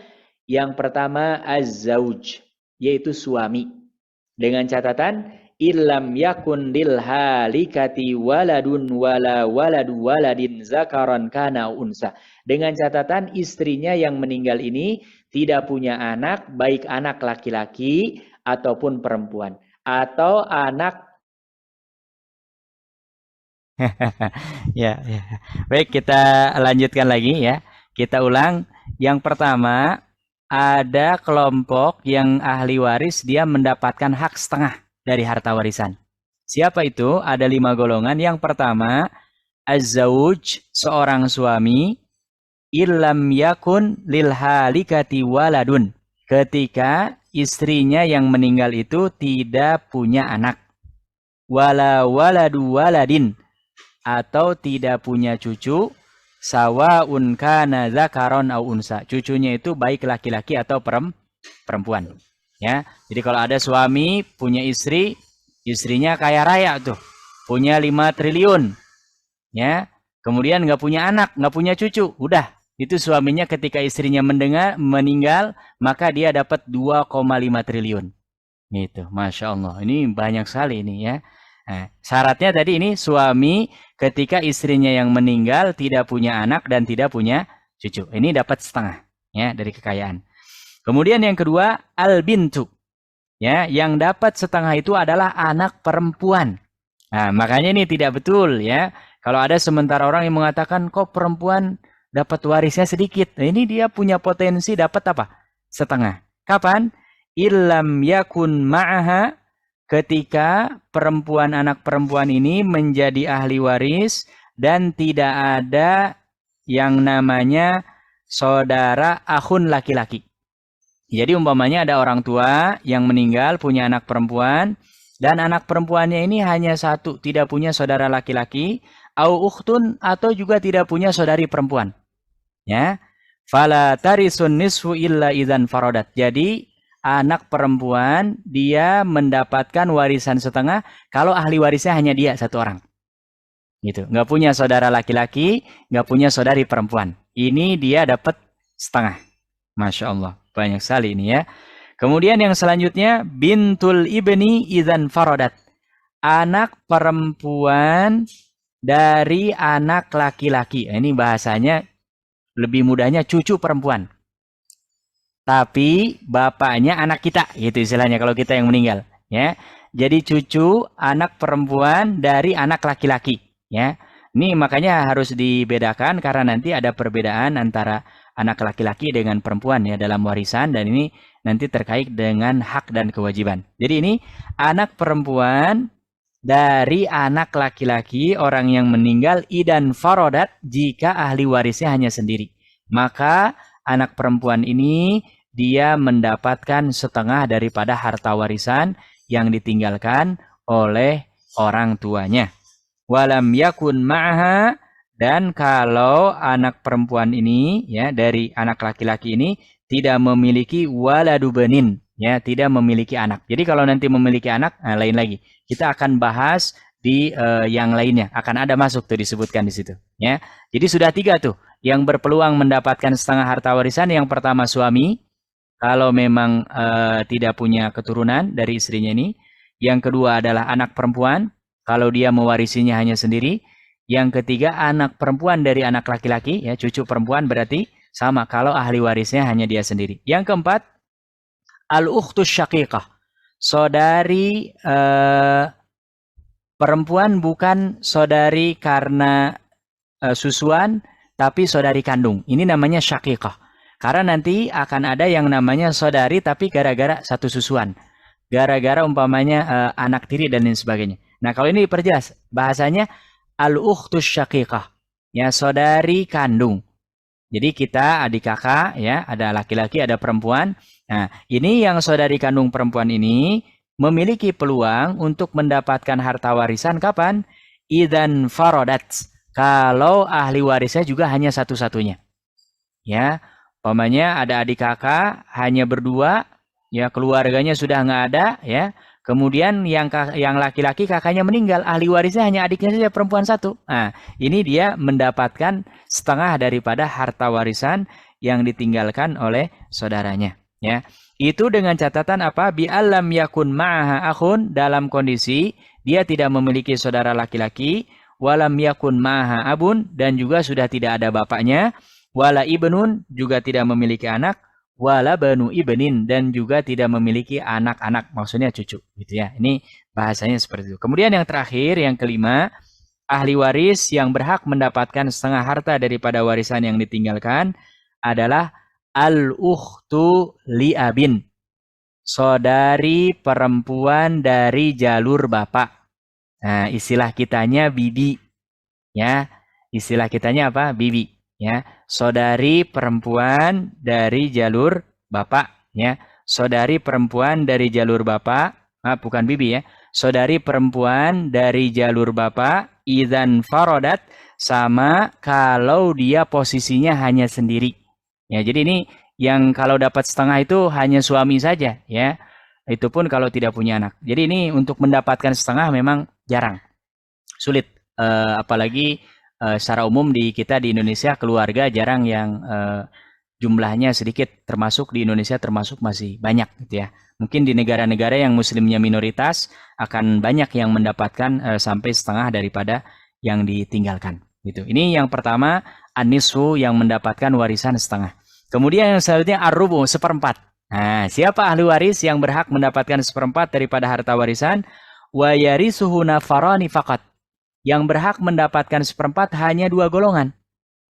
Yang pertama az-zauj, yaitu suami. Dengan catatan illam yakun lil halikati waladun wala waladu waladin zakaran kana unsa. Dengan catatan istrinya yang meninggal ini tidak punya anak, baik anak laki-laki ataupun perempuan, atau anak ya. Baik, kita lanjutkan lagi ya. Kita ulang. Yang pertama, ada kelompok yang ahli waris, dia mendapatkan hak setengah dari harta warisan. Siapa itu? Ada 5 golongan. Yang pertama, az-zawj, seorang suami, illam yakun lil halikati waladun, ketika istrinya yang meninggal itu tidak punya anak. Wala waladu waladin, atau tidak punya cucu, sawaun kana zakaron au unsa, cucunya itu baik laki-laki atau perempuan. Ya, jadi kalau ada suami punya istri, istrinya kaya raya tuh, punya 5 triliun, ya, kemudian nggak punya anak, nggak punya cucu, udah, itu suaminya ketika istrinya meninggal, maka dia dapat 2,5 triliun. Gitu, masya Allah, ini banyak sekali ini ya. Nah, syaratnya tadi ini suami ketika istrinya yang meninggal tidak punya anak dan tidak punya cucu. Ini dapat setengah ya dari kekayaan. Kemudian yang kedua al-bintu. Ya, yang dapat setengah itu adalah anak perempuan. Nah, makanya ini tidak betul ya. Kalau ada sementara orang yang mengatakan kok perempuan dapat warisnya sedikit. Nah, ini dia punya potensi dapat apa? Setengah. Kapan? Illam yakun ma'aha, ketika perempuan, anak perempuan ini menjadi ahli waris dan tidak ada yang namanya saudara akhun laki-laki. Jadi umpamanya ada orang tua yang meninggal punya anak perempuan dan anak perempuannya ini hanya 1, tidak punya saudara laki-laki, au ukhtun, atau juga tidak punya saudari perempuan. Ya. Fala tarisun nisfu illa idzan faradat. Jadi anak perempuan dia mendapatkan warisan setengah kalau ahli warisnya hanya dia 1 orang. Gitu. Nggak punya saudara laki-laki, nggak punya saudari perempuan. Ini dia dapat setengah. Masya Allah, banyak sekali ini ya. Kemudian yang selanjutnya bintul ibni idzan faradat. Anak perempuan dari anak laki-laki. Ini bahasanya lebih mudahnya cucu perempuan. Tapi bapaknya anak kita, gitu istilahnya kalau kita yang meninggal, ya. Jadi cucu anak perempuan dari anak laki-laki, ya. Ini makanya harus dibedakan karena nanti ada perbedaan antara anak laki-laki dengan perempuan ya dalam warisan, dan ini nanti terkait dengan hak dan kewajiban. Jadi ini anak perempuan dari anak laki-laki orang yang meninggal idan faradat, jika ahli warisnya hanya sendiri. Maka anak perempuan ini dia mendapatkan setengah daripada harta warisan yang ditinggalkan oleh orang tuanya. Walam yakun ma'aha, dan kalau anak perempuan ini ya dari anak laki-laki ini tidak memiliki waladu banin, ya, tidak memiliki anak. Jadi kalau nanti memiliki anak, nah, lain lagi. Kita akan bahas di yang lainnya, akan ada masuk tuh disebutkan di situ, ya. Jadi sudah 3 tuh yang berpeluang mendapatkan setengah harta warisan. Yang pertama suami, kalau memang tidak punya keturunan dari istrinya ini. Yang kedua adalah anak perempuan, kalau dia mewarisinya hanya sendiri. Yang ketiga anak perempuan dari anak laki-laki, ya, cucu perempuan berarti sama kalau ahli warisnya hanya dia sendiri. Yang keempat, al-ukhtus syaqiqah, saudari perempuan, bukan saudari karena susuan, tapi saudari kandung. Ini namanya syaqiqah. Karena nanti akan ada yang namanya saudari tapi gara-gara satu susuan. gara-gara umpamanya anak tiri dan lain sebagainya. Nah, kalau ini diperjelas, bahasanya al-ukhtus syaqiqah, ya saudari kandung. Jadi kita adik kakak, ya ada laki-laki, ada perempuan. Nah, ini yang saudari kandung perempuan ini memiliki peluang untuk mendapatkan harta warisan kapan? Idzan faradat, kalau ahli warisnya juga hanya satu-satunya. Ya, umpamanya ada adik kakak hanya berdua, ya keluarganya sudah nggak ada, ya. Kemudian yang laki-laki kakaknya meninggal, ahli warisnya hanya adiknya saja perempuan satu. Nah, ini dia mendapatkan setengah daripada harta warisan yang ditinggalkan oleh saudaranya. Ya, itu dengan catatan apa? Bi alam yakun ma'aha akhun, dalam kondisi dia tidak memiliki saudara laki-laki, walam yakun ma'aha abun, dan juga sudah tidak ada bapaknya, wala ibnun, juga tidak memiliki anak, wala banu ibnin, dan juga tidak memiliki anak-anak, maksudnya cucu, gitu ya. Ini bahasanya seperti itu. Kemudian yang terakhir, yang kelima, ahli waris yang berhak mendapatkan setengah harta daripada warisan yang ditinggalkan adalah al-ukhtu li'abin, saudari perempuan dari jalur bapak. Nah, istilah kitanya bibi, ya. Istilah kitanya apa? Bibi. Ya, saudari perempuan dari jalur bapak, ya, saudari perempuan dari jalur bapak, bukan bibi ya, saudari perempuan dari jalur bapak, idzan faradat, sama kalau dia posisinya hanya sendiri, ya. Jadi ini yang kalau dapat setengah itu hanya suami saja, ya, itu pun kalau tidak punya anak. Jadi ini untuk mendapatkan setengah memang jarang, sulit, apalagi secara umum di kita di Indonesia keluarga jarang yang jumlahnya sedikit, termasuk di Indonesia termasuk masih banyak, gitu ya. Mungkin di negara-negara yang muslimnya minoritas akan banyak yang mendapatkan sampai setengah daripada yang ditinggalkan, gitu. Ini yang pertama, an-nisfu, yang mendapatkan warisan setengah. Kemudian yang selanjutnya ar-rubu, seperempat. Nah, siapa ahli waris yang berhak mendapatkan seperempat daripada harta warisan? Wa yarisuhu nafarani faqat. Yang berhak mendapatkan seperempat hanya dua golongan,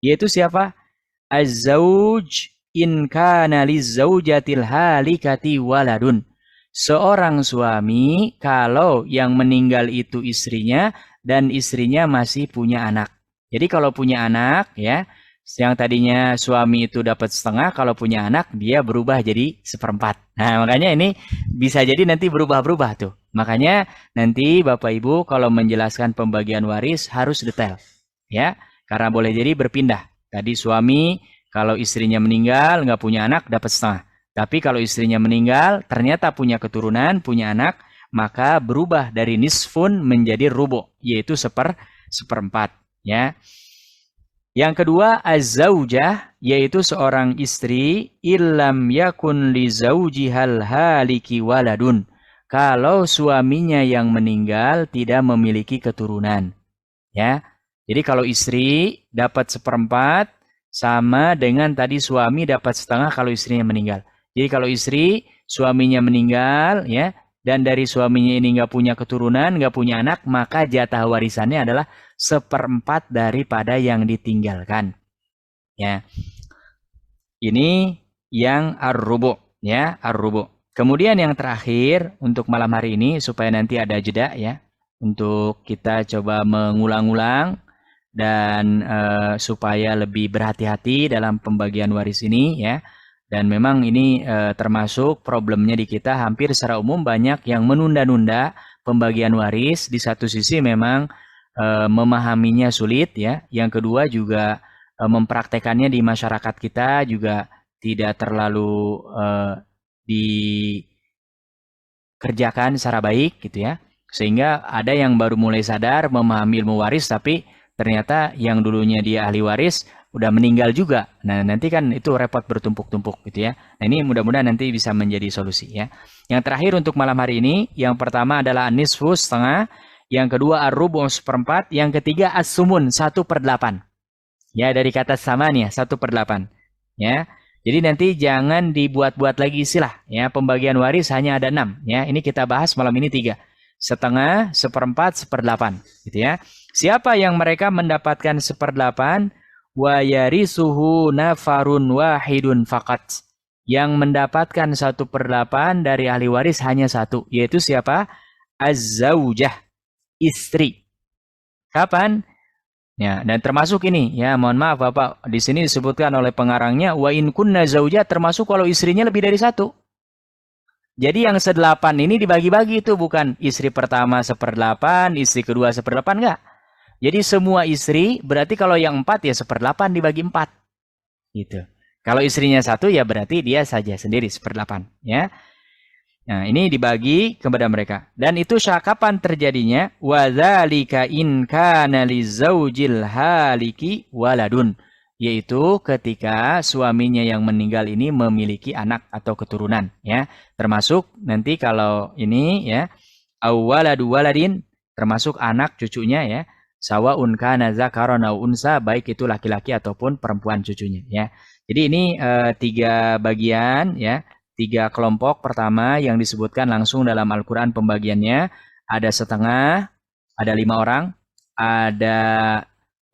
yaitu siapa? Az-zawj in kana liz-zawjatil halikati waladun. Seorang suami kalau yang meninggal itu istrinya dan istrinya masih punya anak. Jadi kalau punya anak, ya, yang tadinya suami itu dapat setengah, kalau punya anak dia berubah jadi seperempat. Nah, makanya ini bisa jadi nanti berubah-berubah tuh. Makanya nanti Bapak Ibu kalau menjelaskan pembagian waris harus detail, ya, karena boleh jadi berpindah. Tadi suami kalau istrinya meninggal nggak punya anak dapat setengah, tapi kalau istrinya meninggal ternyata punya keturunan, punya anak, maka berubah dari nisfun menjadi rubu, yaitu seperempat, ya. Yang kedua, az-zaujah, yaitu seorang istri, illam yakun li zaujihal haliki waladun, kalau suaminya yang meninggal tidak memiliki keturunan, ya. Jadi kalau istri dapat seperempat sama dengan tadi suami dapat setengah kalau istrinya meninggal. Jadi kalau istri suaminya meninggal, ya, dan dari suaminya ini nggak punya keturunan, nggak punya anak, maka jatah warisannya adalah seperempat daripada yang ditinggalkan, ya. Ini yang ar-rubu, ya, ar-rubu. Kemudian yang terakhir untuk malam hari ini, supaya nanti ada jeda, ya, untuk kita coba mengulang-ulang dan supaya lebih berhati-hati dalam pembagian waris ini, ya. Dan memang ini termasuk problemnya di kita, hampir secara umum banyak yang menunda-nunda pembagian waris. Di satu sisi memang memahaminya sulit, ya. Yang kedua juga mempraktekannya di masyarakat kita juga tidak terlalu dikerjakan secara baik, gitu ya. Sehingga ada yang baru mulai sadar memahami ilmu waris, tapi ternyata yang dulunya dia ahli waris udah meninggal juga. Nah, nanti kan itu repot bertumpuk-tumpuk, gitu ya. Nah, ini mudah-mudahan nanti bisa menjadi solusi, ya. Yang terakhir untuk malam hari ini, yang pertama adalah nisfu, setengah. Yang kedua ar-rubu, seperempat. Yang ketiga as-sumun, 1/8. Ya, dari kata samania, 1/8. Ya. Jadi nanti jangan dibuat-buat lagi istilah, ya. Pembagian waris hanya ada 6, ya. Ini kita bahas malam ini 3. Setengah, seperempat, 1/8, gitu ya. Siapa yang mereka mendapatkan 1/8? Wa yarisuhu nafarun wahidun faqat, yang mendapatkan 1/8 dari ahli waris hanya satu, yaitu siapa? Az-zaujah, istri. Kapan? Ya, dan termasuk ini, ya mohon maaf Bapak, di sini disebutkan oleh pengarangnya, wa in kunna zaujah, termasuk kalau istrinya lebih dari satu. Jadi yang 1/8 ini dibagi-bagi itu bukan istri pertama 1/8, istri kedua 1/8, enggak. Jadi semua istri, berarti kalau yang 4 ya 1/8 dibagi 4. Gitu. Kalau istrinya satu ya berarti dia saja sendiri 1/8, ya. Nah, ini dibagi kepada mereka. Dan itu kapan terjadinya? Wa dzalika in kana lizaujil haliki waladun, yaitu ketika suaminya yang meninggal ini memiliki anak atau keturunan, ya. Termasuk nanti kalau ini ya awwaladu waladin, termasuk anak cucunya ya. Sawaun kana dzakaron aw unsa, baik itu laki-laki ataupun perempuan cucunya, ya. Jadi ini 3 bagian ya, 3 kelompok. Pertama yang disebutkan langsung dalam Al-Quran pembagiannya, ada setengah, ada 5 orang, ada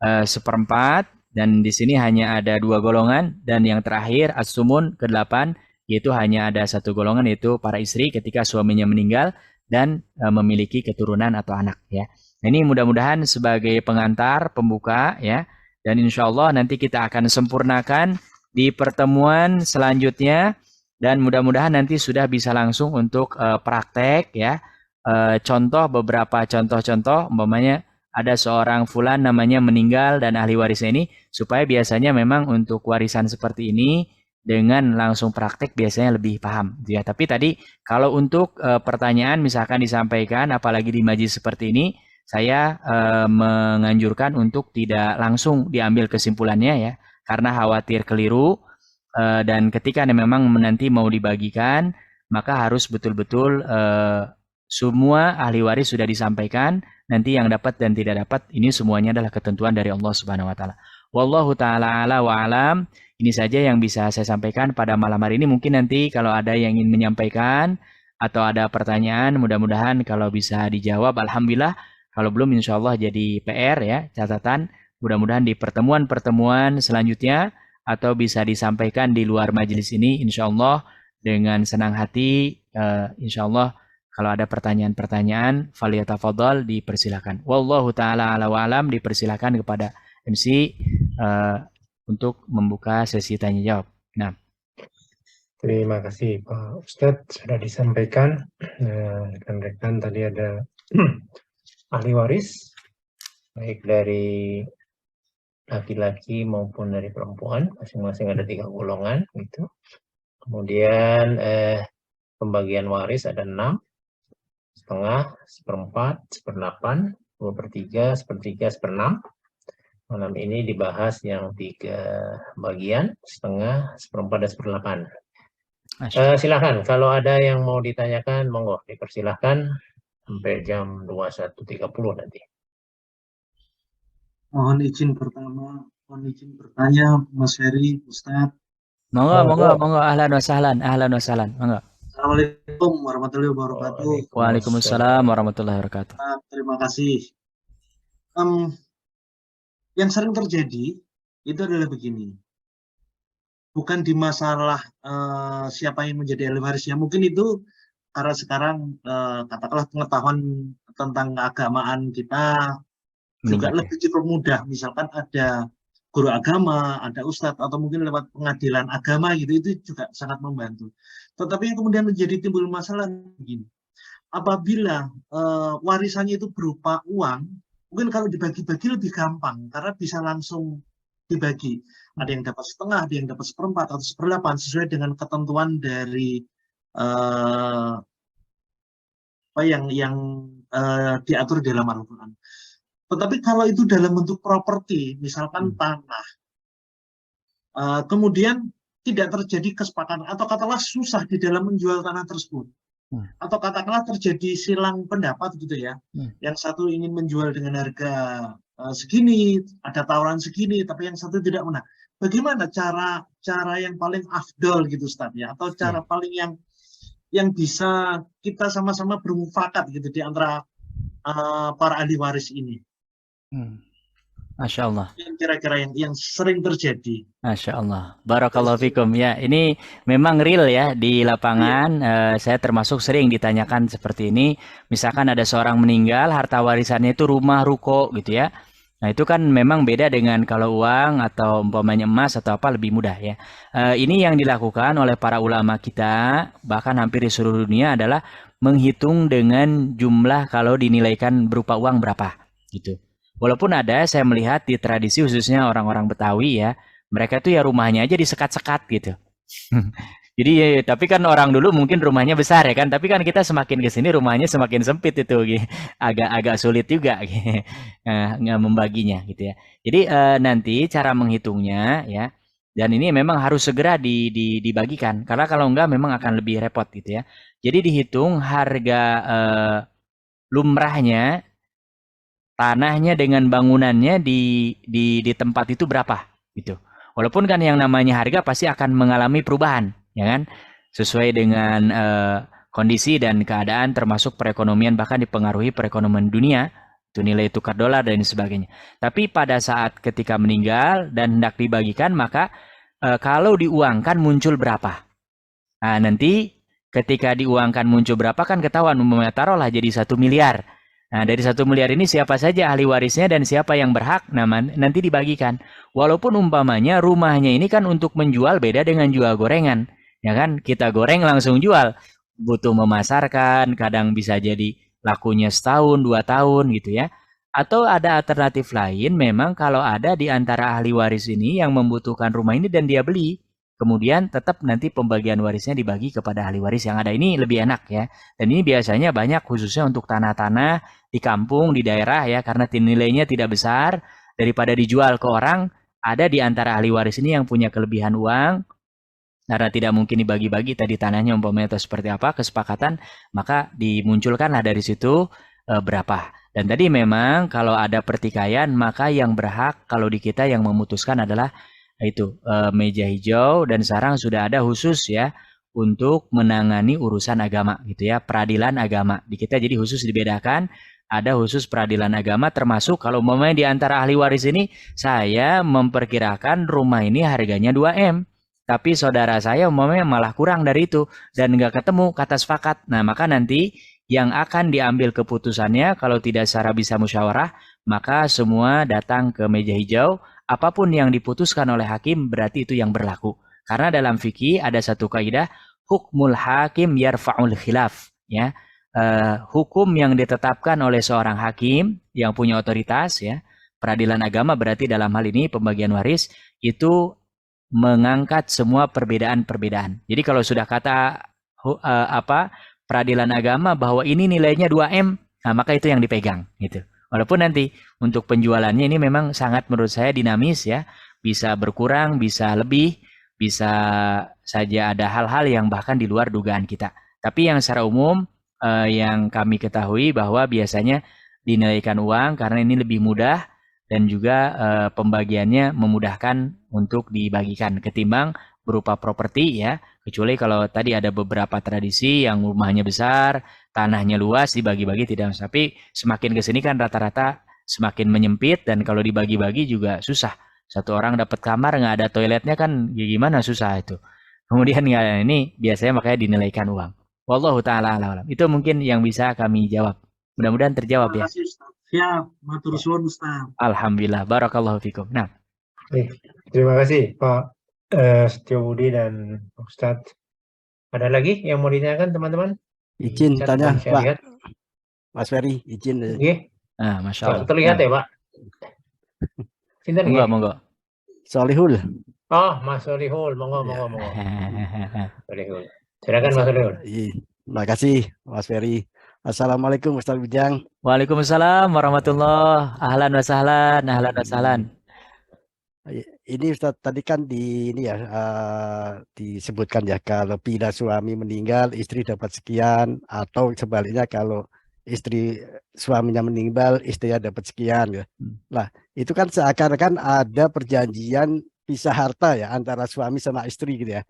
1/4, dan di sini hanya ada 2 golongan, dan yang terakhir as-sumun ke-8, yaitu hanya ada 1 golongan, yaitu para istri ketika suaminya meninggal dan memiliki keturunan atau anak, ya. Nah, ini mudah-mudahan sebagai pengantar pembuka ya, dan insya Allah nanti kita akan sempurnakan di pertemuan selanjutnya, dan mudah-mudahan nanti sudah bisa langsung untuk praktek ya, contoh, beberapa contoh-contoh, umpamanya ada seorang fulan namanya meninggal dan ahli warisnya ini, supaya biasanya memang untuk warisan seperti ini dengan langsung praktek biasanya lebih paham ya. Tapi tadi kalau untuk pertanyaan misalkan disampaikan apalagi di majlis seperti ini, saya menganjurkan untuk tidak langsung diambil kesimpulannya ya, karena khawatir keliru, dan ketika memang nanti mau dibagikan, maka harus betul-betul semua ahli waris sudah disampaikan, nanti yang dapat dan tidak dapat ini semuanya adalah ketentuan dari Allah Subhanahu wa taala. Wallahu taala ala wa alam. Ini saja yang bisa saya sampaikan pada malam hari ini. Mungkin nanti kalau ada yang ingin menyampaikan atau ada pertanyaan, mudah-mudahan kalau bisa dijawab alhamdulillah. Kalau belum insya Allah jadi PR ya, catatan. Mudah-mudahan di pertemuan-pertemuan selanjutnya atau bisa disampaikan di luar majelis ini, insya Allah dengan senang hati. Insya Allah kalau ada pertanyaan-pertanyaan, faliyatafadhal, dipersilakan. Wallahu ta'ala ala wa alam, dipersilakan kepada MC untuk membuka sesi tanya jawab. Nah, terima kasih Pak Ustadz sudah disampaikan. Rekan-rekan tadi ada ahli waris, baik dari laki-laki maupun dari perempuan, masing-masing ada 3 golongan gitu. Kemudian pembagian waris ada 6, setengah, 1/4, 1/8, 2/3, 1/3, 1/6. Malam ini dibahas yang 3 bagian, setengah, 1/4, dan 1/8. Silakan kalau ada yang mau ditanyakan, monggo dipersilahkan sampai jam 21.30 nanti. Mohon izin bertanya, Mas Heri, Ustadz. Monggo, ahlan wa sahlan, monggo. Assalamualaikum warahmatullahi wabarakatuh. Waalaikumsalam warahmatullahi wabarakatuh. Terima kasih. Yang sering terjadi itu adalah begini, bukan di masalah siapa yang menjadi ahli warisnya, mungkin itu karena sekarang katakanlah pengetahuan tentang keagamaan kita juga lebih dipermudah, misalkan ada guru agama, ada ustadz, atau mungkin lewat pengadilan agama gitu, itu juga sangat membantu. Tetapi yang kemudian menjadi timbul masalah begini, apabila warisannya itu berupa uang, mungkin kalau dibagi-bagi lebih gampang, karena bisa langsung dibagi. Ada yang dapat setengah, ada yang dapat 1/4 atau 1/8, sesuai dengan ketentuan dari apa yang diatur dalam Al-Quran. Tetapi kalau itu dalam bentuk properti, misalkan tanah, kemudian tidak terjadi kesepakatan, atau katakanlah susah di dalam menjual tanah tersebut, atau katakanlah terjadi silang pendapat gitu ya, yang satu ingin menjual dengan harga segini, ada tawaran segini, tapi yang satu tidak menang. Bagaimana cara yang paling afdol gitu Ustaz ya, atau cara paling yang bisa kita sama-sama bermufakat gitu di antara para ahli waris ini? Masya Allah. Yang kira-kira yang sering terjadi. Masya Allah. Barakallahu fikum. Ya, ini memang real ya di lapangan. Saya termasuk sering ditanyakan seperti ini. Misalkan ada seorang meninggal, harta warisannya itu rumah, ruko gitu ya. Nah, itu kan memang beda dengan kalau uang atau umpamanya emas atau apa lebih mudah ya. Ini yang dilakukan oleh para ulama kita, bahkan hampir di seluruh dunia adalah menghitung dengan jumlah kalau dinilaikan berupa uang berapa gitu. Walaupun ada, saya melihat di tradisi khususnya orang-orang Betawi ya, mereka tuh ya rumahnya aja disekat-sekat gitu. Jadi ya, tapi kan orang dulu mungkin rumahnya besar ya kan, tapi kan kita semakin ke sini rumahnya semakin sempit itu, agak sulit juga nggak membaginya gitu ya. Jadi nanti cara menghitungnya ya, dan ini memang harus segera dibagikan, karena kalau enggak memang akan lebih repot gitu ya. Jadi dihitung harga lumrahnya tanahnya dengan bangunannya di tempat itu berapa gitu. Walaupun kan yang namanya harga pasti akan mengalami perubahan, ya kan? Sesuai dengan kondisi dan keadaan termasuk perekonomian, bahkan dipengaruhi perekonomian dunia, itu nilai tukar dolar dan sebagainya. Tapi pada saat ketika meninggal dan hendak dibagikan, maka kalau diuangkan muncul berapa? Nah, nanti ketika diuangkan muncul berapa kan ketahuan, taruhlah jadi 1 miliar. Nah, dari 1 miliar ini siapa saja ahli warisnya dan siapa yang berhak, nah, nanti dibagikan. Walaupun umpamanya rumahnya ini kan untuk menjual beda dengan jual gorengan. Ya kan, kita goreng langsung jual. Butuh memasarkan, kadang bisa jadi lakunya setahun, 2 tahun gitu ya. Atau ada alternatif lain, memang kalau ada di antara ahli waris ini yang membutuhkan rumah ini dan dia beli, kemudian tetap nanti pembagian warisnya dibagi kepada ahli waris yang ada. Ini lebih enak ya. Dan ini biasanya banyak khususnya untuk tanah-tanah di kampung, di daerah ya, karena nilainya tidak besar, daripada dijual ke orang, ada di antara ahli waris ini yang punya kelebihan uang, karena tidak mungkin dibagi-bagi tadi tanahnya umpamanya atau seperti apa, kesepakatan, maka dimunculkanlah dari situ berapa. Dan tadi memang kalau ada pertikaian, maka yang berhak kalau di kita yang memutuskan adalah itu meja hijau, dan sekarang sudah ada khusus ya untuk menangani urusan agama gitu ya, peradilan agama di kita. Jadi khusus dibedakan, ada khusus peradilan agama, termasuk kalau umpamanya di antara ahli waris ini saya memperkirakan rumah ini harganya 2M, tapi saudara saya umpamanya malah kurang dari itu dan nggak ketemu kata sepakat. Nah, maka nanti yang akan diambil keputusannya kalau tidak secara bisa musyawarah, maka semua datang ke meja hijau. Apapun yang diputuskan oleh hakim berarti itu yang berlaku. Karena dalam fikih ada satu kaidah, hukmul hakim yarfa'ul khilaf. Ya, hukum yang ditetapkan oleh seorang hakim yang punya otoritas, ya, peradilan agama berarti dalam hal ini pembagian waris, itu mengangkat semua perbedaan-perbedaan. Jadi kalau sudah kata peradilan agama bahwa ini nilainya 2M, nah maka itu yang dipegang gitu. Walaupun nanti untuk penjualannya ini memang sangat menurut saya dinamis ya, bisa berkurang, bisa lebih, bisa saja ada hal-hal yang bahkan di luar dugaan kita. Tapi yang secara umum yang kami ketahui bahwa biasanya dinilaikan uang karena ini lebih mudah dan juga pembagiannya memudahkan untuk dibagikan ketimbang berupa properti ya. Kecuali kalau tadi ada beberapa tradisi yang rumahnya besar, tanahnya luas, dibagi-bagi tidak. Tapi semakin ke sini kan rata-rata semakin menyempit, dan kalau dibagi-bagi juga susah. Satu orang dapat kamar nggak ada toiletnya kan gimana, susah itu. Kemudian ini biasanya makanya dinilaikan uang. Wallahu ta'ala alam. Itu mungkin yang bisa kami jawab. Mudah-mudahan terjawab ya. Terima kasih Ustaz. Siap, matur suwun Ustaz. Alhamdulillah, barakallahu fikum. Nah, terima kasih Pak Setio Budi dan Ustadz. Ada lagi yang mau ditanyakan teman-teman? Izin tanya Pak, lihat. Mas Ferry, izin. Oke. Nah, Masya Allah. Terlihat ya Pak? Sinten nggih? Monggo. Solihul. Oh, Mas Solihul, monggo. Solihul. Silakan Mas Solihul. Terima kasih Mas Ferry. Assalamualaikum Ustaz Bujang. Waalaikumsalam warahmatullahi. Ahlan wa sahlan. Ini Ustaz, tadi kan disebutkan ya, kalau bila suami meninggal istri dapat sekian, atau sebaliknya kalau suaminya meninggal istrinya dapat sekian ya. Nah, itu kan seakan-akan ada perjanjian pisah harta ya antara suami sama istri gitu ya.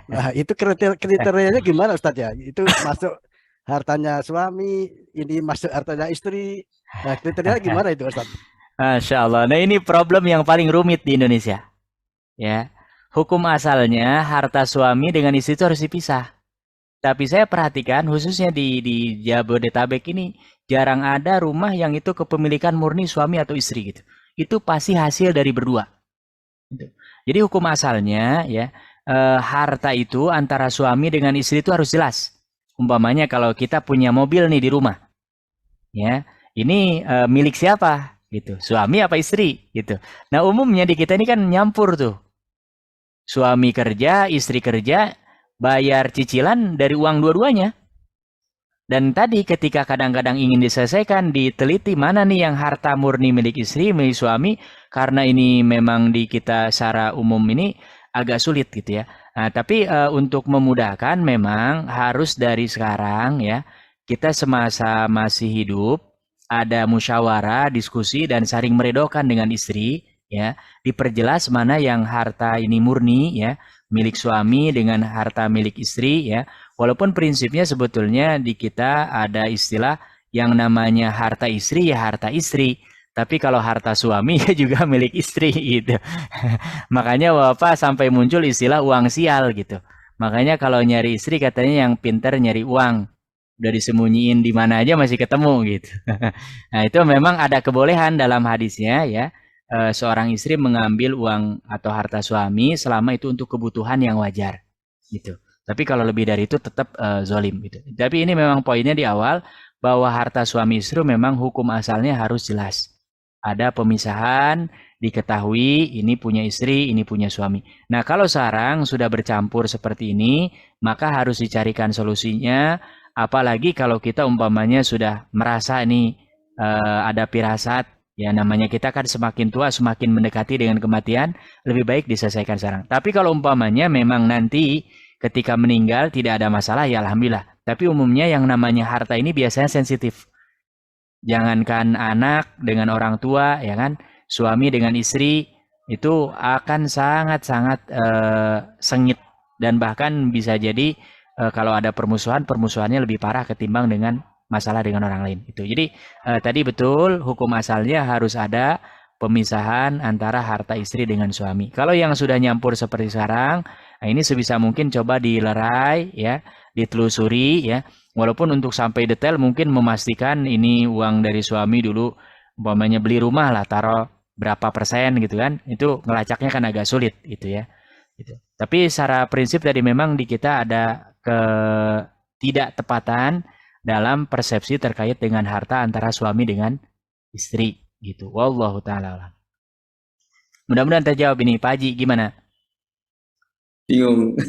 Nah, itu kriterianya gimana Ustaz ya? Itu masuk hartanya suami, ini masuk hartanya istri. Nah, kriterianya gimana itu Ustaz? Masya Allah. Nah ini problem yang paling rumit di Indonesia. Ya, hukum asalnya harta suami dengan istri itu harus dipisah. Tapi saya perhatikan khususnya di Jabodetabek ini jarang ada rumah yang itu kepemilikan murni suami atau istri gitu. Itu pasti hasil dari berdua. Gitu. Jadi hukum asalnya ya harta itu antara suami dengan istri itu harus jelas. Umpamanya kalau kita punya mobil nih di rumah, ya ini milik siapa gitu, suami apa istri gitu. Nah umumnya di kita ini kan nyampur tuh, suami kerja, istri kerja, bayar cicilan dari uang dua-duanya. Dan tadi ketika kadang-kadang ingin diselesaikan, diteliti mana nih yang harta murni milik istri, milik suami, karena ini memang di kita secara umum ini agak sulit gitu ya. Nah, tapi untuk memudahkan memang harus dari sekarang ya, kita semasa masih hidup, ada musyawarah, diskusi, dan saling meredokan dengan istri, ya, diperjelas mana yang harta ini murni, ya, milik suami dengan harta milik istri, ya. Walaupun prinsipnya sebetulnya di kita ada istilah yang namanya harta istri, ya harta istri. Tapi kalau harta suami ya juga milik istri gitu. Makanya Bapak sampai muncul istilah uang sial gitu. Makanya kalau nyari istri katanya yang pintar nyari uang. Udah disembunyiin di mana aja masih ketemu gitu. Nah itu memang ada kebolehan dalam hadisnya ya. Seorang istri mengambil uang atau harta suami selama itu untuk kebutuhan yang wajar gitu. Tapi kalau lebih dari itu tetap zolim gitu. Tapi ini memang poinnya di awal bahwa harta suami istri memang hukum asalnya harus jelas. Ada pemisahan, diketahui ini punya istri, ini punya suami. Nah kalau sekarang sudah bercampur seperti ini, maka harus dicarikan solusinya. Apalagi kalau kita umpamanya sudah merasa ini ada firasat, ya namanya kita kan semakin tua semakin mendekati dengan kematian, lebih baik diselesaikan sekarang. Tapi kalau umpamanya memang nanti ketika meninggal tidak ada masalah, ya alhamdulillah. Tapi umumnya yang namanya harta ini biasanya sensitif. Jangankan anak dengan orang tua, ya kan, suami dengan istri itu akan sangat-sangat sengit dan bahkan bisa jadi kalau ada permusuhannya lebih parah ketimbang dengan masalah dengan orang lain. Itu. Jadi tadi betul hukum asalnya harus ada pemisahan antara harta istri dengan suami. Kalau yang sudah nyampur seperti sekarang, nah ini sebisa mungkin coba dilerai, ya, ditelusuri, ya. Walaupun untuk sampai detail mungkin memastikan ini uang dari suami dulu, umpamanya beli rumah lah, taruh berapa persen gitu kan, itu ngelacaknya kan agak sulit gitu ya. Gitu. Tapi secara prinsip tadi memang di kita ada ketidaktepatan dalam persepsi terkait dengan harta antara suami dengan istri gitu. Wallahu ta'ala. Mudah-mudahan terjawab ini. Pak Haji gimana? Bingung.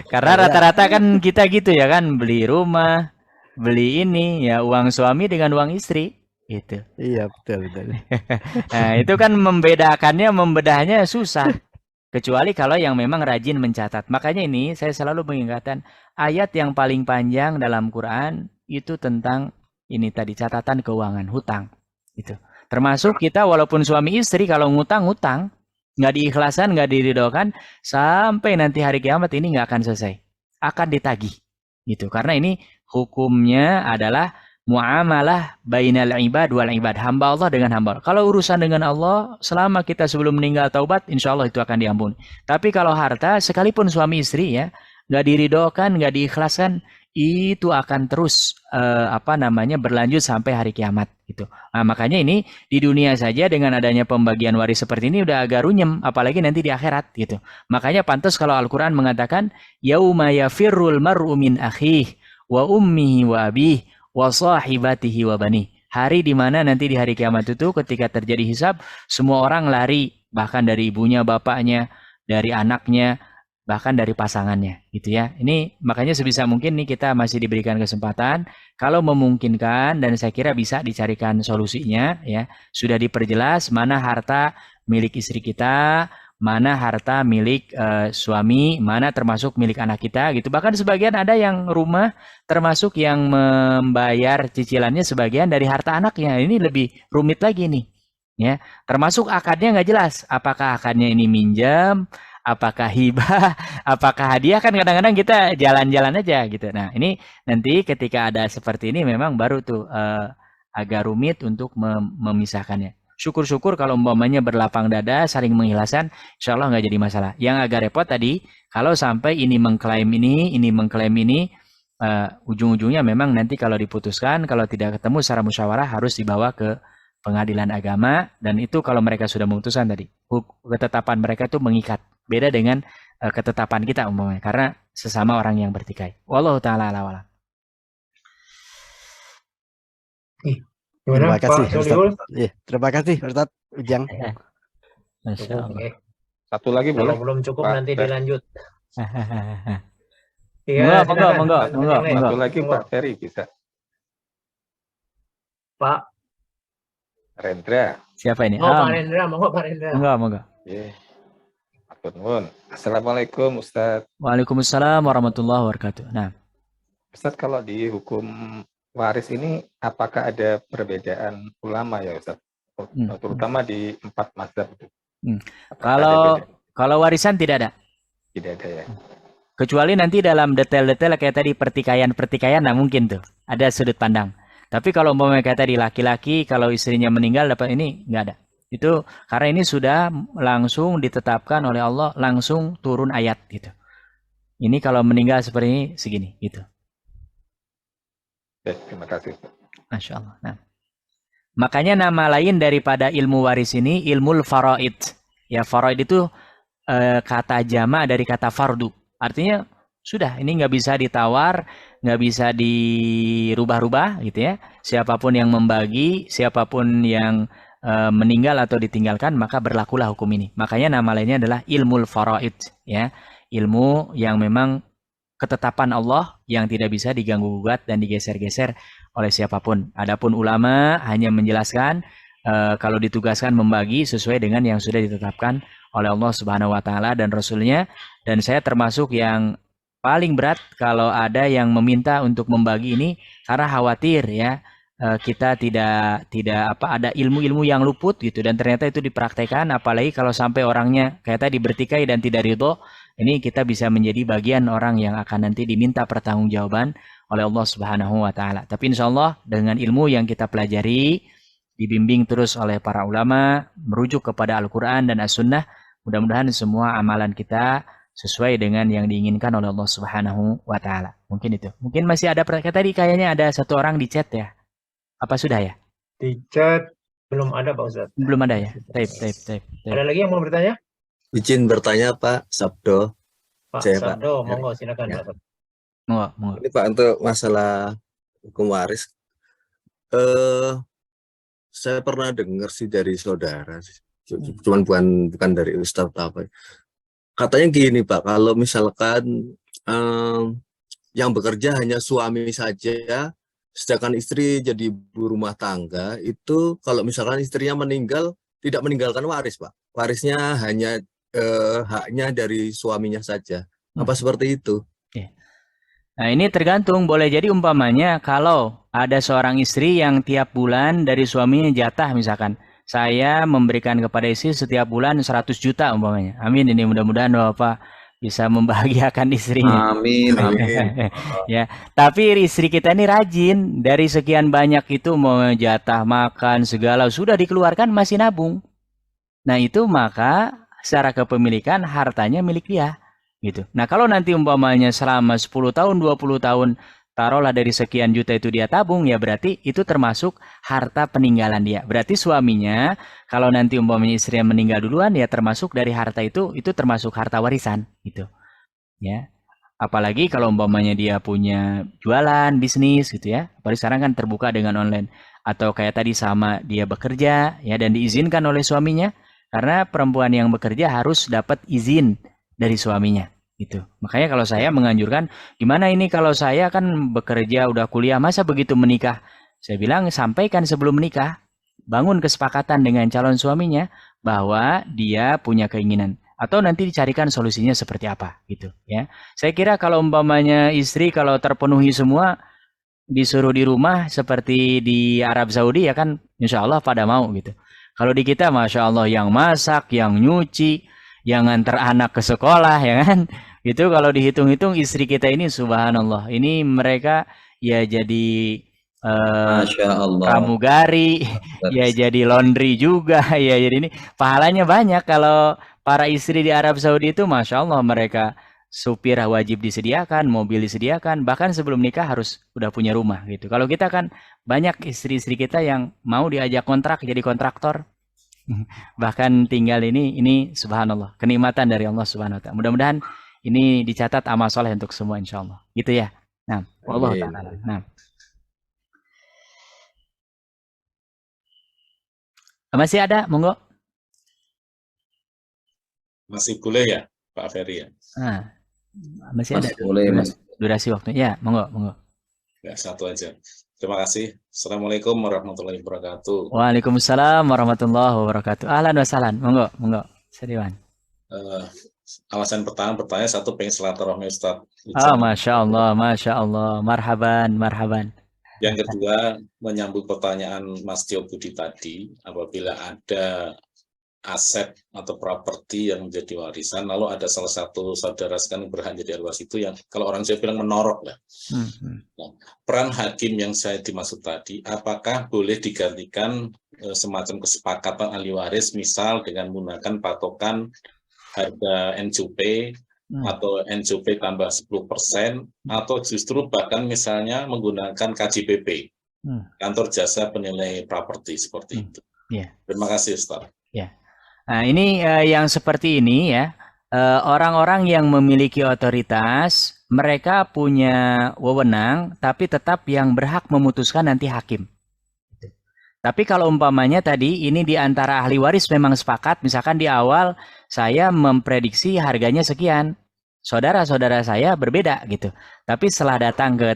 Karena rata-rata kan kita gitu ya kan, beli rumah, beli ini ya uang suami dengan uang istri gitu. Iya betul. Nah itu kan membedahnya susah. Kecuali kalau yang memang rajin mencatat. Makanya ini saya selalu mengingatkan ayat yang paling panjang dalam Quran itu tentang ini tadi catatan keuangan, hutang. Gitu. Termasuk kita walaupun suami istri kalau ngutang, nggak diikhlasan, nggak diridhokan, sampai nanti hari kiamat ini nggak akan selesai. Akan ditagih. Gitu. Karena ini hukumnya adalah muamalah bainal ibad wal ibad, hamba Allah dengan hamba Allah. Kalau urusan dengan Allah, selama kita sebelum meninggal taubat, insya Allah itu akan diampuni. Tapi kalau harta, sekalipun suami istri ya, nggak diridhokan, nggak diikhlaskan, itu akan terus berlanjut sampai hari kiamat. Gitu. Nah, makanya ini di dunia saja dengan adanya pembagian waris seperti ini udah agak runyem, apalagi nanti di akhirat. Gitu. Makanya pantas kalau Al-Quran mengatakan, yauma yafirrul mar'u min akhih wa ummihi wa abih wa sahibatihi wa bani. Hari di mana nanti di hari kiamat itu ketika terjadi hisab, semua orang lari, bahkan dari ibunya, bapaknya, dari anaknya, bahkan dari pasangannya, gitu ya. Ini makanya sebisa mungkin nih kita masih diberikan kesempatan, kalau memungkinkan dan saya kira bisa dicarikan solusinya ya. Sudah diperjelas mana harta milik istri kita, mana harta milik suami, mana termasuk milik anak kita gitu. Bahkan sebagian ada yang rumah termasuk yang membayar cicilannya sebagian dari harta anaknya. Ini lebih rumit lagi nih. Ya, termasuk akadnya nggak jelas. Apakah akadnya ini minjam, apakah hibah, apakah hadiah, kan kadang-kadang kita jalan-jalan aja gitu. Nah, ini nanti ketika ada seperti ini memang baru tuh agak rumit untuk memisahkannya. Syukur-syukur kalau umpamanya berlapang dada, saling mengikhlaskan, insya Allah nggak jadi masalah. Yang agak repot tadi, kalau sampai ini mengklaim ini, ujung-ujungnya memang nanti kalau diputuskan, kalau tidak ketemu secara musyawarah harus dibawa ke pengadilan agama, dan itu kalau mereka sudah memutuskan tadi, ketetapan mereka itu mengikat. Beda dengan ketetapan kita umpamanya, karena sesama orang yang bertikai. Wallahu ta'ala ala wa'lam. Terima kasih, Pak Soliul? Iya, terima kasih Ustaz Ujang. Masya Allah. Satu lagi Kalau boleh? belum cukup Pak nanti Fer. dilanjut. Monggo, Iya, monggo, silakan. monggo, Yang monggo, lain. monggo. Satu lagi Monggo. Pak Ferry bisa. Pak. Rendra. Siapa ini? Oh, Pak Rendra, monggo Pak Rendra. Monggo, monggo. Iya. Matur nuwun. Assalamualaikum Ustaz. Waalaikumsalam warahmatullahi wabarakatuh. Nah, Ustaz, kalau di hukum waris ini apakah ada perbedaan ulama ya Ustaz? Terutama di 4 mazhab itu. Kalau warisan tidak ada. Tidak ada ya. Kecuali nanti dalam detail-detail kayak tadi pertikaian, nah mungkin tuh ada sudut pandang. Tapi kalau umpamanya kayak tadi laki-laki kalau istrinya meninggal dapat ini nggak ada. Itu karena ini sudah langsung ditetapkan oleh Allah, langsung turun ayat gitu. Ini kalau meninggal seperti ini segini gitu. Terima kasih. Masya Allah. Nah, makanya nama lain daripada ilmu waris ini ilmu faraid. Ya, faraid itu kata jama dari kata fardu. Artinya sudah ini nggak bisa ditawar, nggak bisa dirubah-rubah gitu ya. Siapapun yang membagi, siapapun yang meninggal atau ditinggalkan, maka berlakulah hukum ini. Makanya nama lainnya adalah ilmu faraid. Ya, ilmu yang memang ketetapan Allah yang tidak bisa diganggu-gugat dan digeser-geser oleh siapapun. Adapun ulama hanya menjelaskan kalau ditugaskan membagi sesuai dengan yang sudah ditetapkan oleh Allah Subhanahu wa taala dan Rasulnya, dan saya termasuk yang paling berat kalau ada yang meminta untuk membagi ini karena khawatir ya kita tidak ada ilmu-ilmu yang luput gitu, dan ternyata itu dipraktekkan, apalagi kalau sampai orangnya kayak tadi bertikai dan tidak ridho. Ini kita bisa menjadi bagian orang yang akan nanti diminta pertanggungjawaban oleh Allah Subhanahu wa taala. Tapi insya Allah dengan ilmu yang kita pelajari, dibimbing terus oleh para ulama, merujuk kepada Al-Quran dan As-Sunnah, mudah-mudahan semua amalan kita sesuai dengan yang diinginkan oleh Allah Subhanahu wa taala. Mungkin itu. Mungkin masih ada tadi kayaknya ada satu orang di chat ya. Apa sudah ya? Di chat belum ada Pak Ustaz. Belum ada ya. Tape. Ada lagi yang mau bertanya? Izin bertanya Pak Sabdo. Pak Saya, Sabdo, Pak. monggo silakan Ya. Pak. Monggo. Ini Pak untuk masalah hukum waris. Saya pernah dengar sih dari saudara, cuman bukan dari Ustadz apa. Katanya gini Pak, kalau misalkan yang bekerja hanya suami saja, sedangkan istri jadi ibu rumah tangga, itu kalau misalkan istrinya meninggal tidak meninggalkan waris Pak, warisnya hanya haknya dari suaminya saja. Apa seperti itu? Nah ini tergantung, boleh jadi umpamanya kalau ada seorang istri yang tiap bulan dari suaminya jatah misalkan, saya memberikan kepada istri setiap bulan 100 juta umpamanya. Amin, ini mudah-mudahan Bapak bisa membahagiakan istrinya. Amin. Ya, tapi istri kita ini rajin, dari sekian banyak itu mau jatah makan segala sudah dikeluarkan masih nabung. Nah itu maka secara kepemilikan hartanya milik dia gitu. Nah kalau nanti umpamanya selama 10 tahun 20 tahun taruhlah dari sekian juta itu dia tabung, ya berarti itu termasuk harta peninggalan dia. Berarti suaminya kalau nanti umpamanya istrinya meninggal duluan ya termasuk dari harta itu termasuk harta warisan gitu. Ya. Apalagi kalau umpamanya dia punya jualan, bisnis gitu ya. Apalagi sekarang kan terbuka dengan online, atau kayak tadi sama dia bekerja ya dan diizinkan oleh suaminya. Karena perempuan yang bekerja harus dapat izin dari suaminya gitu. Makanya kalau saya menganjurkan, gimana ini kalau saya kan bekerja udah kuliah, masa begitu menikah? Saya bilang sampaikan sebelum menikah, bangun kesepakatan dengan calon suaminya bahwa dia punya keinginan, atau nanti dicarikan solusinya seperti apa gitu ya. Saya kira kalau umpamanya istri kalau terpenuhi semua disuruh di rumah seperti di Arab Saudi ya kan, insya Allah pada mau gitu. Kalau di kita, Masya Allah, yang masak, yang nyuci, yang nganter anak ke sekolah, ya kan? Itu kalau dihitung-hitung istri kita ini, subhanallah, ini mereka ya jadi Masya Allah. pramugari, ya jadi laundry juga, ya jadi ini pahalanya banyak. Kalau para istri di Arab Saudi itu, Masya Allah, mereka supir wajib disediakan, mobil disediakan, bahkan sebelum nikah harus udah punya rumah gitu. Kalau kita kan banyak istri-istri kita yang mau diajak kontrak jadi kontraktor, bahkan tinggal ini subhanallah, kenikmatan dari Allah Subhanahu wa taala. Mudah-mudahan ini dicatat amal soleh untuk semua insyaallah. Gitu ya. Nah, wallahu taala. Nah. Masih ada, monggo. Masih boleh ya, Pak Ferry ya? Nah, masih ada boleh, Mas. durasi waktu. Ya, monggo. Ya, satu aja. Terima kasih. Assalamualaikum warahmatullahi wabarakatuh. Waalaikumsalam warahmatullahi wabarakatuh. Ahlan wa sahlan. Monggo. Sediwan. Alasan pertama bertanya, satu pengen silaturahmi Ustaz. Masya Allah. Marhaban. Yang kedua, menyambut pertanyaan Mas Tio Budi tadi, apabila ada aset atau properti yang menjadi warisan, lalu ada salah satu saudara sekalian berhak jadi ahli waris, itu yang kalau orang Jawa bilang menorok lah. Nah, peran hakim yang saya dimaksud tadi, apakah boleh digantikan semacam kesepakatan ahli waris, misal dengan menggunakan patokan harga NJP atau NJP tambah 10%, atau justru bahkan misalnya menggunakan KJPP, kantor jasa penilai properti, seperti itu. Terima kasih Ustaz. Nah, ini yang seperti ini ya, orang-orang yang memiliki otoritas, mereka punya wewenang, tapi tetap yang berhak memutuskan nanti hakim. Tapi kalau umpamanya tadi ini di antara ahli waris memang sepakat, misalkan di awal saya memprediksi harganya sekian, saudara-saudara saya berbeda gitu. Tapi setelah datang ke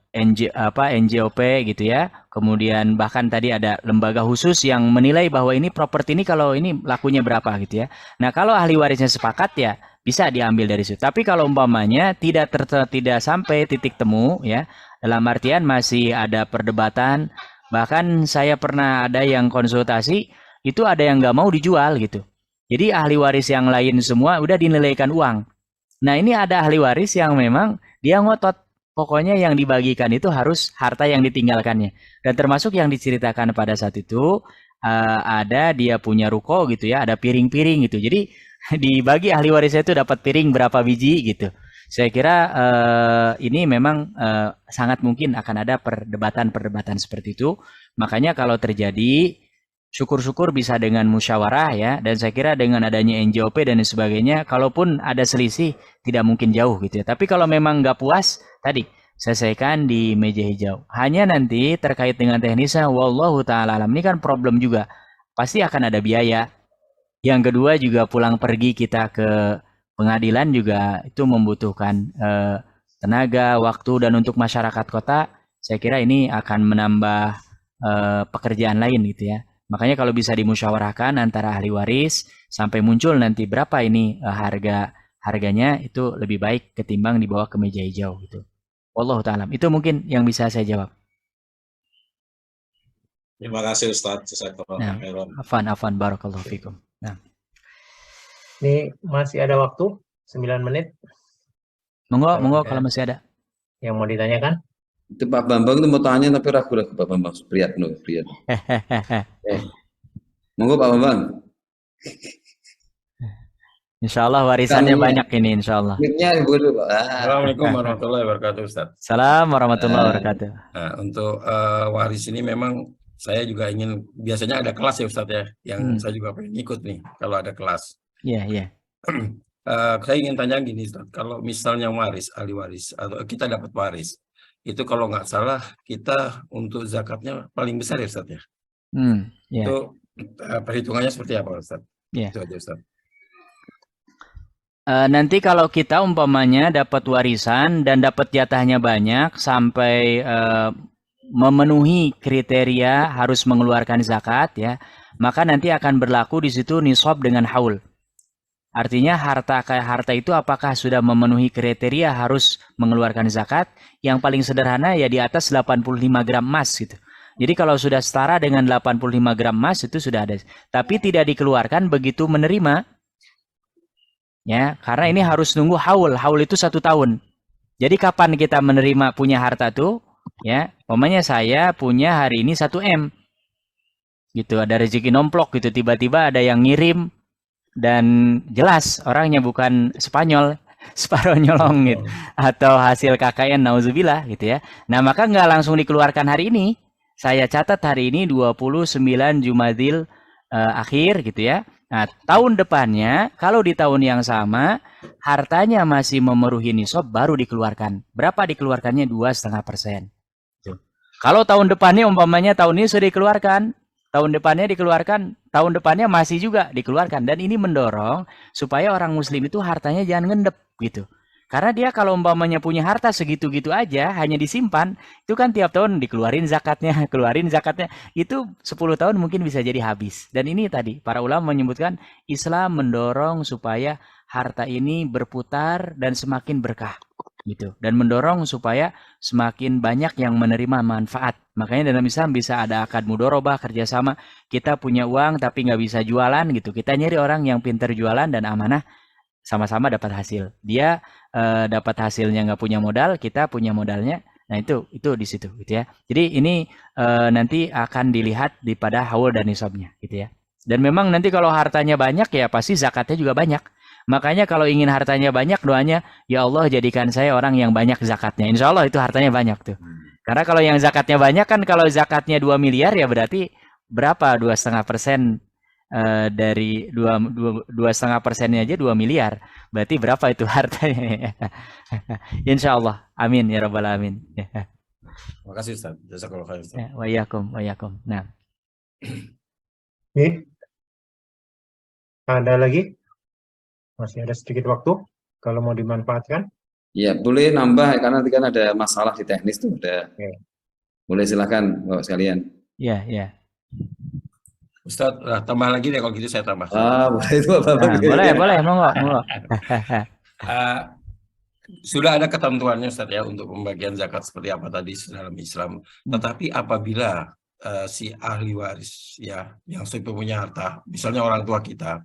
NJOP gitu ya, kemudian bahkan tadi ada lembaga khusus yang menilai bahwa ini properti ini kalau ini lakunya berapa gitu ya. Nah, kalau ahli warisnya sepakat ya bisa diambil dari situ. Tapi kalau umpamanya tidak sampai titik temu ya, dalam artian masih ada perdebatan, bahkan saya pernah ada yang konsultasi itu ada yang nggak mau dijual gitu. Jadi ahli waris yang lain semua udah dinilaikan uang. Nah, ini ada ahli waris yang memang dia ngotot, pokoknya yang dibagikan itu harus harta yang ditinggalkannya. Dan termasuk yang diceritakan pada saat itu, ada dia punya ruko gitu ya, ada piring-piring gitu. Jadi dibagi ahli warisnya itu dapat piring berapa biji gitu. Saya kira ini memang sangat mungkin akan ada perdebatan-perdebatan seperti itu. Makanya kalau terjadi, syukur-syukur bisa dengan musyawarah ya. Dan saya kira dengan adanya NJOP dan sebagainya, kalaupun ada selisih tidak mungkin jauh gitu ya. Tapi kalau memang nggak puas, tadi selesaikan di meja hijau. Hanya nanti terkait dengan teknisnya, wallahu ta'ala alam, ini kan problem juga. Pasti akan ada biaya. Yang kedua juga pulang pergi kita ke pengadilan juga itu membutuhkan tenaga, waktu, dan untuk masyarakat kota, saya kira ini akan menambah pekerjaan lain gitu ya. Makanya kalau bisa dimusyawarahkan antara ahli waris sampai muncul nanti berapa ini harganya, itu lebih baik ketimbang dibawa ke meja hijau gitu. Wallahu ta'ala. Itu mungkin yang bisa saya jawab. Terima kasih Ustaz. Afan barakallahu fikum. Nah. Ini masih ada waktu 9 menit. Monggo kalau masih ada. Yang mau ditanyakan? Itu Pak Bambang itu mau tanya tapi ragu-ragu Pak Bambang. Priyat. Monggo Pak Bambang. Insya Allah warisannya banyak ini insya Allah. Assalamualaikum warahmatullahi wabarakatuh Ustaz. Assalamualaikum warahmatullahi wabarakatuh. Nah, untuk waris ini memang saya juga ingin, biasanya ada kelas ya Ustaz ya, yang saya juga pengen ikut nih kalau ada kelas. Iya. Saya ingin tanya gini Ustaz, kalau misalnya ahli waris atau kita dapat waris, itu kalau nggak salah kita untuk zakatnya paling besar ya Ustaz ya. Itu perhitungannya seperti apa Ustaz? Itu aja Ustaz. Nanti kalau kita umpamanya dapat warisan dan dapat jatahnya banyak sampai memenuhi kriteria harus mengeluarkan zakat ya, maka nanti akan berlaku di situ nisab dengan haul. Artinya harta itu apakah sudah memenuhi kriteria harus mengeluarkan zakat? Yang paling sederhana ya di atas 85 gram emas gitu. Jadi kalau sudah setara dengan 85 gram emas itu sudah ada. Tapi tidak dikeluarkan begitu menerima. Ya, karena ini harus nunggu haul. Haul itu 1 tahun. Jadi kapan kita menerima punya harta itu? Ya, umpamanya saya punya hari ini 1 M. Gitu, ada rezeki nomplok gitu, tiba-tiba ada yang ngirim dan jelas orangnya bukan Spanyol, separuh nyolong gitu, atau hasil KKN nauzubillah gitu ya. Nah, maka nggak langsung dikeluarkan hari ini. Saya catat hari ini 29 Jumadil akhir gitu ya. Nah, tahun depannya kalau di tahun yang sama hartanya masih memenuhi nisab baru dikeluarkan. Berapa dikeluarkannya? 2,5%. Kalau tahun depannya umpamanya tahun ini sudah dikeluarkan, tahun depannya dikeluarkan, tahun depannya masih juga dikeluarkan. Dan ini mendorong supaya orang muslim itu hartanya jangan ngendep gitu. Karena dia kalau umpamanya punya harta segitu-gitu aja, hanya disimpan, itu kan tiap tahun dikeluarin zakatnya, keluarin zakatnya. Itu 10 tahun mungkin bisa jadi habis. Dan ini tadi, para ulama menyebutkan Islam mendorong supaya harta ini berputar dan semakin berkah. Gitu, dan mendorong supaya semakin banyak yang menerima manfaat. Makanya dalam Islam bisa ada akad mudorobah, kerjasama. Kita punya uang tapi nggak bisa jualan gitu. Kita nyari orang yang pintar jualan dan amanah, sama-sama dapat hasil. Dia dapat hasilnya nggak punya modal, kita punya modalnya. Nah itu di situ gitu ya. Jadi ini nanti akan dilihat di pada haul dan nisabnya gitu ya. Dan memang nanti kalau hartanya banyak ya pasti zakatnya juga banyak. Makanya kalau ingin hartanya banyak, doanya, ya Allah jadikan saya orang yang banyak zakatnya. Insya Allah itu hartanya banyak tuh. Karena kalau yang zakatnya banyak kan, kalau zakatnya 2 miliar ya berarti berapa? 2,5% dari 2,5%-nya aja 2 miliar. Berarti berapa itu hartanya? Insya Allah. Amin ya Rabbal Alamin. Terima kasih Ustaz. Jazakallahu khair. Wa iyyakum. Nah. Oke. Ada lagi? Masih ada sedikit waktu kalau mau dimanfaatkan. Ya, boleh nambah karena nanti kan ada masalah di teknis tuh. Boleh silakan Bapak sekalian. Ya. Ustaz, tambah lagi deh kalau gitu saya tambah. Boleh itu Bapak. Boleh, monggo. Sudah ada ketentuannya Ustaz ya untuk pembagian zakat seperti apa tadi dalam Islam. Tetapi apabila si ahli waris ya yang punya harta, misalnya orang tua kita,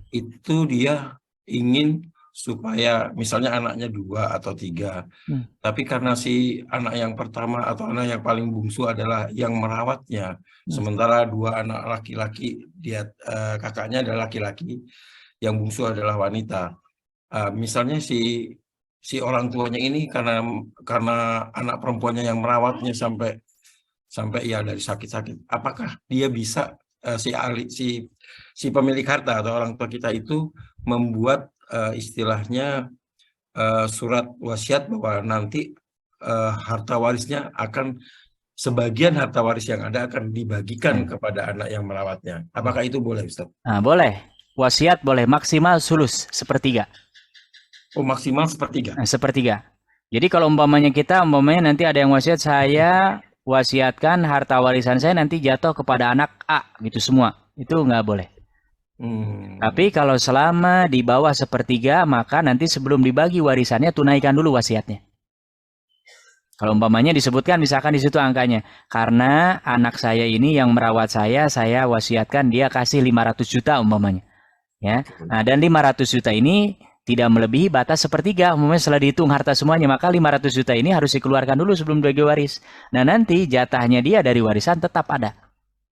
itu dia ingin supaya misalnya anaknya 2 atau 3, tapi karena si anak yang pertama atau anak yang paling bungsu adalah yang merawatnya, sementara 2 anak laki-laki, dia kakaknya adalah laki-laki, yang bungsu adalah wanita. Misalnya si orang tuanya ini karena anak perempuannya yang merawatnya sampai ya dari sakit-sakit, apakah dia bisa si pemilik harta atau orang tua kita itu membuat istilahnya surat wasiat bahwa nanti harta warisnya akan, sebagian harta waris yang ada akan dibagikan kepada anak yang merawatnya. Apakah itu boleh Ustaz? Nah, boleh. Wasiat boleh, maksimal sulus, 1/3. Oh, maksimal 1/3. Nah, 1/3. Jadi kalau umpamanya nanti ada yang wasiat, saya wasiatkan harta warisan saya nanti jatuh kepada anak A gitu semua, itu nggak boleh. Tapi kalau selama di bawah 1/3, maka nanti sebelum dibagi warisannya tunaikan dulu wasiatnya. Kalau umpamanya disebutkan misalkan di situ angkanya, karena anak saya ini yang merawat saya wasiatkan dia kasih 500 juta umpamanya. Ya. Nah, dan 500 juta ini tidak melebihi batas 1/3. Umpamanya setelah dihitung harta semuanya, maka 500 juta ini harus dikeluarkan dulu sebelum dibagi waris. Nah, nanti jatahnya dia dari warisan tetap ada.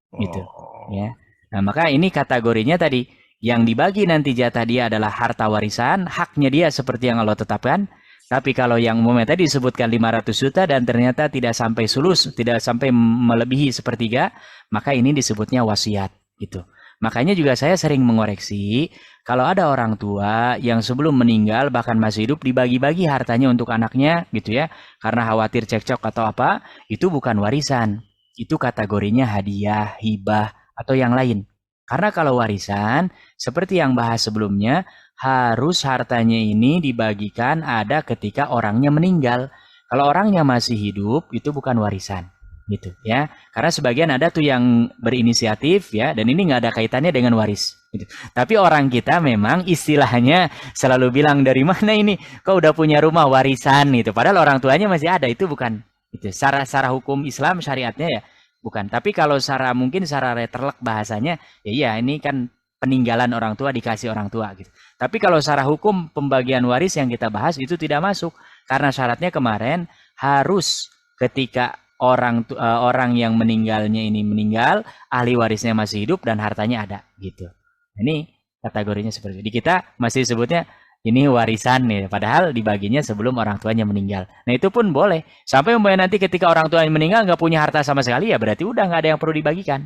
Gitu. Ya. Nah, maka ini kategorinya tadi, yang dibagi nanti jatah dia adalah harta warisan, haknya dia seperti yang Allah tetapkan. Tapi kalau yang umumnya tadi disebutkan 500 juta dan ternyata tidak sampai sulus, tidak sampai melebihi 1/3, maka ini disebutnya wasiat gitu. Makanya juga saya sering mengoreksi, kalau ada orang tua yang sebelum meninggal bahkan masih hidup dibagi-bagi hartanya untuk anaknya gitu ya, karena khawatir cekcok atau apa, itu bukan warisan. Itu kategorinya hadiah, hibah, atau yang lain. Karena kalau warisan, seperti yang bahas sebelumnya, harus hartanya ini dibagikan ada ketika orangnya meninggal. Kalau orangnya masih hidup, itu bukan warisan. Gitu ya. Karena sebagian ada tuh yang berinisiatif ya, dan ini nggak ada kaitannya dengan waris. Gitu. Tapi orang kita memang istilahnya selalu bilang, dari mana ini? Kok udah punya rumah warisan gitu. Padahal orang tuanya masih ada, itu bukan. Itu secara hukum Islam syariatnya ya. Bukan, tapi kalau mungkin secara letterlek bahasanya, ya iya ini kan peninggalan orang tua dikasih orang tua gitu. Tapi kalau secara hukum pembagian waris yang kita bahas itu tidak masuk. Karena syaratnya kemarin harus ketika orang yang meninggalnya ini meninggal, ahli warisnya masih hidup dan hartanya ada gitu. Ini kategorinya seperti itu. Di kita masih sebutnya ini warisan nih, padahal dibaginya sebelum orang tuanya meninggal. Nah itu pun boleh. Sampai umpamanya nanti ketika orang tuanya meninggal nggak punya harta sama sekali, ya berarti udah nggak ada yang perlu dibagikan.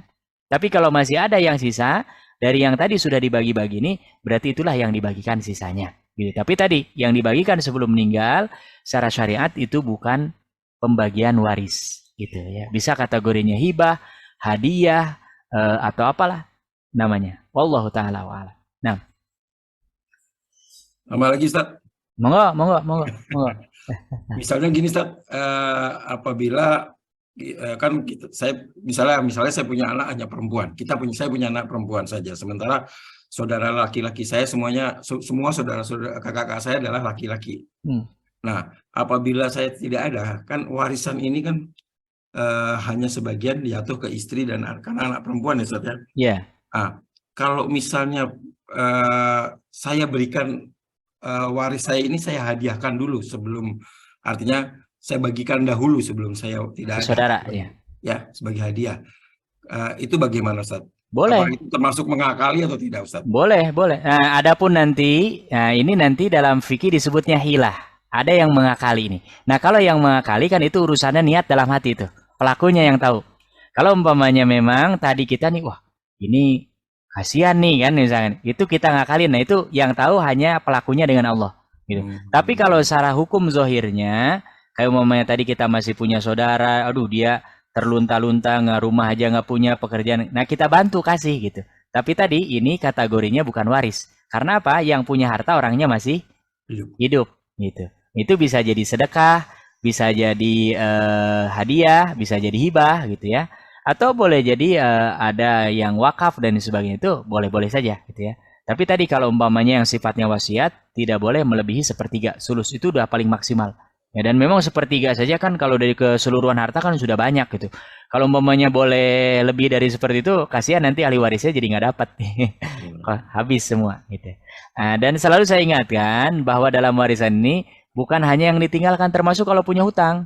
Tapi kalau masih ada yang sisa dari yang tadi sudah dibagi-bagi ini, berarti itulah yang dibagikan sisanya. Gitu. Tapi tadi yang dibagikan sebelum meninggal secara syariat itu bukan pembagian waris, gitu ya. Bisa kategorinya hibah, hadiah, atau apalah namanya. Wallahu taala wa'ala. Nah, tambah lagi Ustaz. Monggo. Misalnya gini Ustaz, apabila kan misalnya saya punya anak hanya perempuan, saya punya anak perempuan saja, sementara saudara laki-laki saya semua saudara-saudara kakak-kakak saya adalah laki-laki. Nah, apabila saya tidak ada, kan warisan ini kan hanya sebagian jatuh ke istri dan karena anak perempuan ya Ustaz ya. Yeah. Kalau misalnya saya berikan waris saya ini, saya hadiahkan dulu sebelum, artinya saya bagikan dahulu sebelum saya tidak ada. Saudara, ya. Ya, sebagai hadiah. Itu bagaimana Ustaz? Boleh. Apakah itu termasuk mengakali atau tidak Ustaz? Boleh. Nah, adapun nanti, ini nanti dalam fikih disebutnya hilah. Ada yang mengakali ini. Nah, kalau yang mengakali kan itu urusannya niat dalam hati itu. Pelakunya yang tahu. Kalau umpamanya memang tadi kita nih, wah ini kasihan nih kan misalnya. Itu kita ngakalin. Nah, itu yang tahu hanya pelakunya dengan Allah. Gitu. Tapi kalau secara hukum zohirnya, kayak umpamanya tadi kita masih punya saudara, aduh dia terlunta-lunta, nggak rumah aja nggak punya pekerjaan. Nah kita bantu kasih gitu. Tapi tadi ini kategorinya bukan waris. Karena apa? Yang punya harta orangnya masih hidup gitu. Itu bisa jadi sedekah, bisa jadi hadiah, bisa jadi hibah gitu ya. Atau boleh jadi ada yang wakaf dan sebagainya, itu boleh-boleh saja gitu ya. Tapi tadi kalau umpamanya yang sifatnya wasiat tidak boleh melebihi sepertiga. Sulus itu udah paling maksimal. Ya, dan memang sepertiga saja kan kalau dari keseluruhan harta kan sudah banyak gitu. Kalau umpamanya boleh lebih dari seperti itu, kasihan nanti ahli warisnya jadi nggak dapat. Habis semua gitu. Nah, dan selalu saya ingatkan bahwa dalam warisan ini bukan hanya yang ditinggalkan, termasuk kalau punya hutang.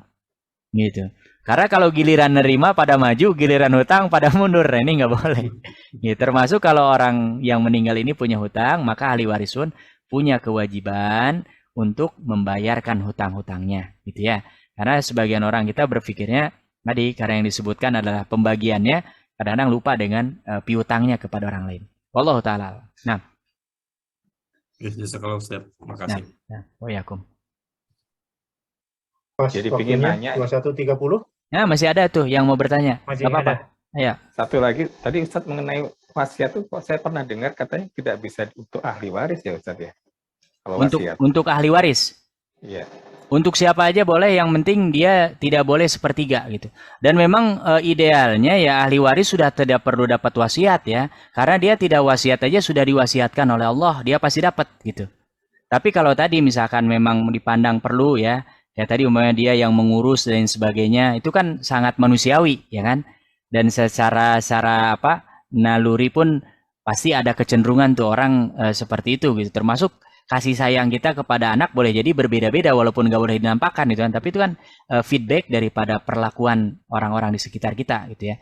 Gitu. Karena kalau giliran nerima pada maju, giliran hutang pada mundur. Nah, ini nggak boleh. Gitu. Termasuk kalau orang yang meninggal ini punya hutang, maka ahli waris pun punya kewajiban untuk membayarkan hutang-hutangnya, gitu ya. Karena sebagian orang kita berpikirnya tadi karena yang disebutkan adalah pembagiannya, kadang-kadang lupa dengan piutangnya kepada orang lain. Wallahu taala. Nah. Jazakallahu Ustaz. Makasih. Wayakum. Jadi pengen nanya 21.30. Nah, masih ada tuh yang mau bertanya. Masih apa-apa. Ya. Satu lagi, tadi Ustaz mengenai wasiat itu kok saya pernah dengar katanya tidak bisa untuk ahli waris ya Ustaz ya. Untuk ahli waris. Iya. Untuk siapa aja boleh, yang penting dia tidak boleh sepertiga gitu. Dan memang idealnya ya ahli waris sudah tidak perlu dapat wasiat ya, karena dia tidak wasiat aja sudah diwasiatkan oleh Allah, dia pasti dapat gitu. Tapi kalau tadi misalkan memang dipandang perlu ya tadi umpamanya dia yang mengurus dan sebagainya, itu kan sangat manusiawi ya kan. Dan secara naluri pun pasti ada kecenderungan tuh orang seperti itu gitu. Termasuk kasih sayang kita kepada anak boleh jadi berbeda-beda walaupun nggak boleh dinampakkan gitu kan, tapi itu kan feedback daripada perlakuan orang-orang di sekitar kita gitu ya.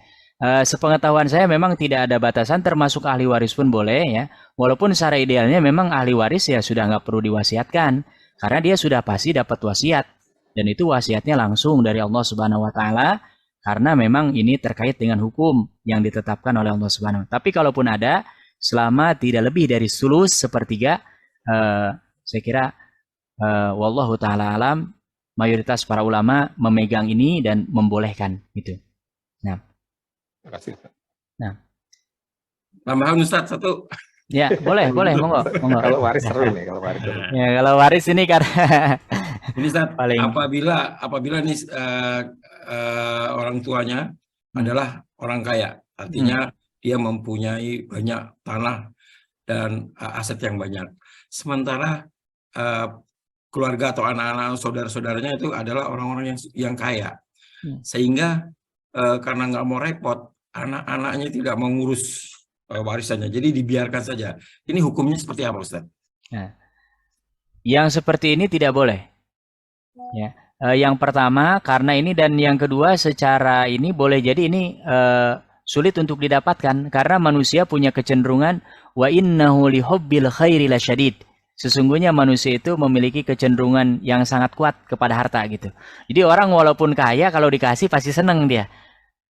Sepengetahuan saya memang tidak ada batasan, termasuk ahli waris pun boleh ya, walaupun secara idealnya memang ahli waris ya sudah nggak perlu diwasiatkan karena dia sudah pasti dapat wasiat dan itu wasiatnya langsung dari Allah Subhanahu wa taala karena memang ini terkait dengan hukum yang ditetapkan oleh Allah Subhanahu. Tapi kalaupun ada, selama tidak lebih dari sulus sepertiga, saya kira wallahu taala alam, mayoritas para ulama memegang ini dan membolehkan gitu. Nah, terima kasih. Nah, tambahan Ustaz satu. Ya, boleh, monggo. Kalau waris seru nih, kalau waris. Ya, kalau waris ini karena ini Ustaz, apabila nih orang tuanya adalah orang kaya, artinya dia mempunyai banyak tanah dan aset yang banyak. Sementara keluarga atau anak-anak saudara-saudaranya itu adalah orang-orang yang kaya, sehingga karena nggak mau repot, anak-anaknya tidak mengurus warisannya, jadi dibiarkan saja. Ini hukumnya seperti apa Ustaz? Nah, yang seperti ini tidak boleh. Ya, Yang pertama karena ini, dan yang kedua secara ini boleh jadi ini sulit untuk didapatkan karena manusia punya kecenderungan wa innahu lihubbil khairi lasyadid. Sesungguhnya manusia itu memiliki kecenderungan yang sangat kuat kepada harta gitu. Jadi orang walaupun kaya kalau dikasih pasti seneng dia.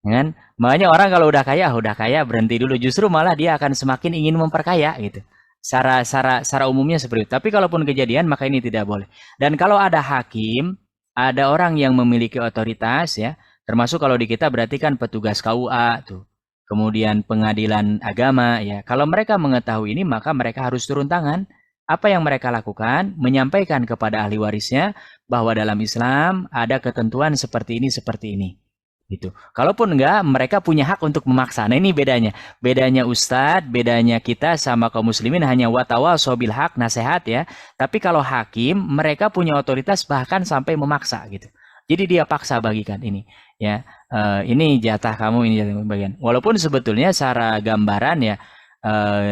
Kan? Makanya orang kalau udah kaya berhenti dulu. Justru malah dia akan semakin ingin memperkaya gitu. Secara umumnya seperti itu. Tapi kalaupun kejadian maka ini tidak boleh. Dan kalau ada hakim, ada orang yang memiliki otoritas ya, termasuk kalau di kita berarti kan petugas KUA tuh. Kemudian pengadilan agama ya. Kalau mereka mengetahui ini maka mereka harus turun tangan. Apa yang mereka lakukan? Menyampaikan kepada ahli warisnya bahwa dalam Islam ada ketentuan seperti ini, seperti ini. Gitu. Kalaupun enggak, mereka punya hak untuk memaksa. Nah ini bedanya. Bedanya Ustadz, bedanya kita sama kaum muslimin hanya watawasau bil haq, nasihat ya. Tapi kalau hakim, mereka punya otoritas bahkan sampai memaksa gitu. Jadi dia paksa bagikan ini. Ya, ini jatah kamu, ini jatah bagian. Walaupun sebetulnya secara gambaran ya,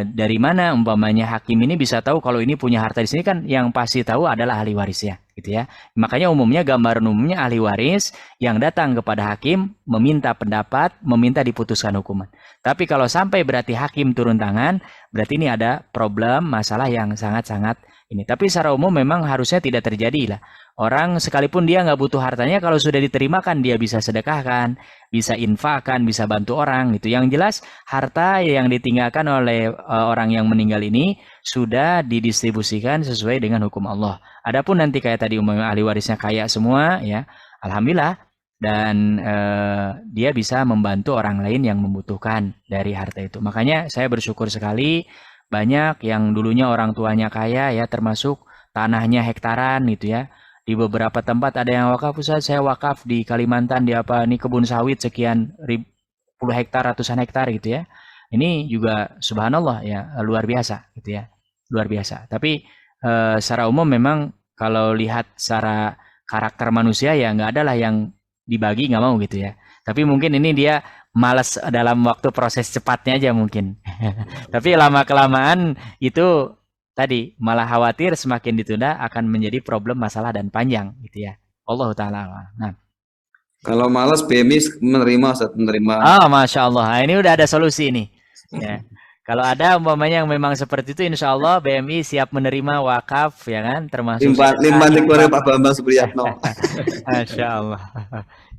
dari mana umpamanya hakim ini bisa tahu kalau ini punya harta di sini, kan yang pasti tahu adalah ahli warisnya gitu ya. Makanya umumnya gambaran umumnya ahli waris yang datang kepada hakim meminta pendapat, meminta diputuskan hukuman. Tapi kalau sampai berarti hakim turun tangan, berarti ini ada problem, masalah yang sangat-sangat ini. Tapi secara umum memang harusnya tidak terjadi lah. Orang sekalipun dia nggak butuh hartanya, kalau sudah diterimakan dia bisa sedekahkan, bisa infakkan, bisa bantu orang gitu. Yang jelas harta yang ditinggalkan oleh orang yang meninggal ini sudah didistribusikan sesuai dengan hukum Allah. Adapun nanti kayak tadi umumnya ahli warisnya kaya semua ya, alhamdulillah, dan dia bisa membantu orang lain yang membutuhkan dari harta itu. Makanya saya bersyukur sekali banyak yang dulunya orang tuanya kaya ya, termasuk tanahnya hektaran gitu ya. Di beberapa tempat ada yang wakaf, Ustaz, saya wakaf di Kalimantan, di apa ini kebun sawit sekian puluh hektar, ratusan hektar gitu ya. Ini juga subhanallah ya, luar biasa gitu ya. Luar biasa. Tapi secara umum memang kalau lihat secara karakter manusia ya nggak ada lah yang dibagi nggak mau gitu ya. Tapi mungkin ini dia malas dalam waktu proses cepatnya aja mungkin. Tapi lama-kelamaan itu tadi malah khawatir semakin ditunda akan menjadi problem, masalah dan panjang gitu ya. Allah Ta'ala. Nah, kalau malas BMI menerima, Ustaz, menerima. Oh, Masya Allah. Nah, ini udah ada solusi nih. Ya. Kalau ada umpamanya yang memang seperti itu, insya Allah BMI siap menerima wakaf ya kan, termasuk limpah Pak Bambang Supriyatno. Masya Allah.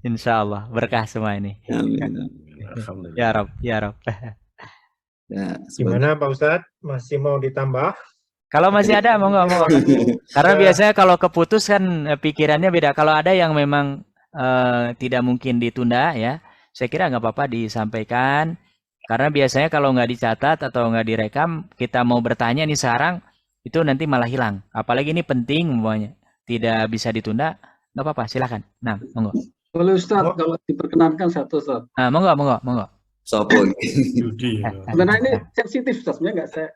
Insya Allah berkah semua ini. Amin. Ya Rob, ya Rob. Ya, gimana Pak Ustadz? Masih mau ditambah? Kalau masih ada, monggo. Karena biasanya kalau keputus kan pikirannya beda. Kalau ada yang memang tidak mungkin ditunda ya, saya kira nggak apa-apa disampaikan. Karena biasanya kalau nggak dicatat atau nggak direkam, kita mau bertanya nih sekarang, itu nanti malah hilang. Apalagi ini penting, semuanya tidak bisa ditunda, nggak apa-apa, silakan. Nah, monggo. Boleh Ustaz, kalau diperkenankan satu Ustaz. Nah, monggo. Sopo. Sebenarnya ini sensitif Ustaz, sebenarnya nggak saya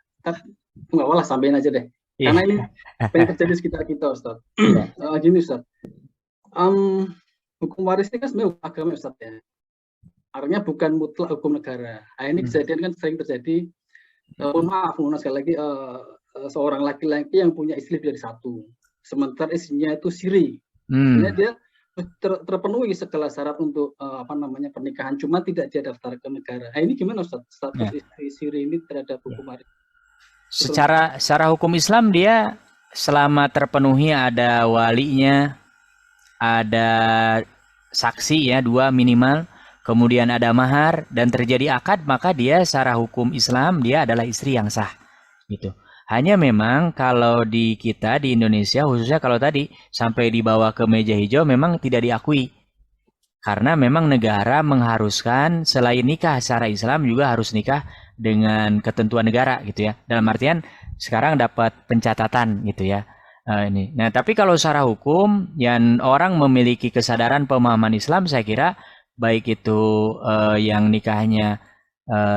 nggak malah sampein aja deh. Karena ini apa yang terjadi di sekitar kita Ustaz. Gini Ustaz, hukum waris ini kan sebenarnya agama Ustaz ya. Artinya bukan mutlak hukum negara. Nah, ini kejadian kan sering terjadi. Maaf sekali lagi, seorang laki-laki yang punya istri dari satu, sementara istrinya itu siri. Jadi dia terpenuhi segala syarat untuk pernikahan, cuma tidak dia daftar ke negara. Nah, ini gimana Ustaz? Status istri siri ini terhadap hukum waris? Secara hukum Islam dia selama terpenuhi ada walinya, ada saksi ya 2 minimal, kemudian ada mahar dan terjadi akad, maka dia secara hukum Islam dia adalah istri yang sah gitu. Hanya memang kalau di kita di Indonesia khususnya kalau tadi sampai dibawa ke meja hijau memang tidak diakui. Karena memang negara mengharuskan selain nikah secara Islam juga harus nikah dengan ketentuan negara gitu ya. Dalam artian sekarang dapat pencatatan gitu ya. Ini. Nah, tapi kalau secara hukum yang orang memiliki kesadaran pemahaman Islam, saya kira baik itu yang nikahnya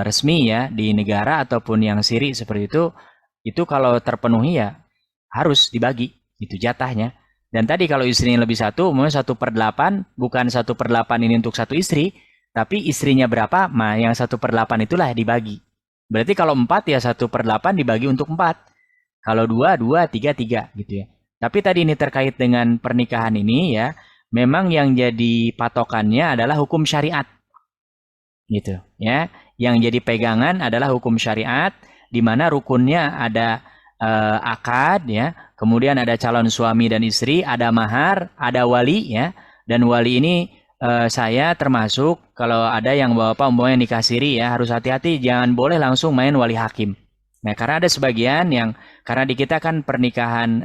resmi ya di negara ataupun yang siri seperti itu kalau terpenuhi ya harus dibagi itu jatahnya. Dan tadi kalau istrinya lebih satu, mungkin 1/8, bukan 1/8 ini untuk satu istri, tapi istrinya berapa, yang 1/8 itulah dibagi. Berarti kalau 4 ya 1/8 dibagi untuk 4. Kalau 2, 2, 3, 3 gitu ya. Tapi tadi ini terkait dengan pernikahan ini ya, memang yang jadi patokannya adalah hukum syariat. Gitu, ya. Yang jadi pegangan adalah hukum syariat, di mana rukunnya ada akad, ya. Kemudian ada calon suami dan istri, ada mahar, ada wali, ya. Dan wali ini saya termasuk, kalau ada yang bapak umpamanya nikah siri, ya, harus hati-hati, jangan boleh langsung main wali hakim. Nah, karena ada sebagian yang, karena di kita kan pernikahan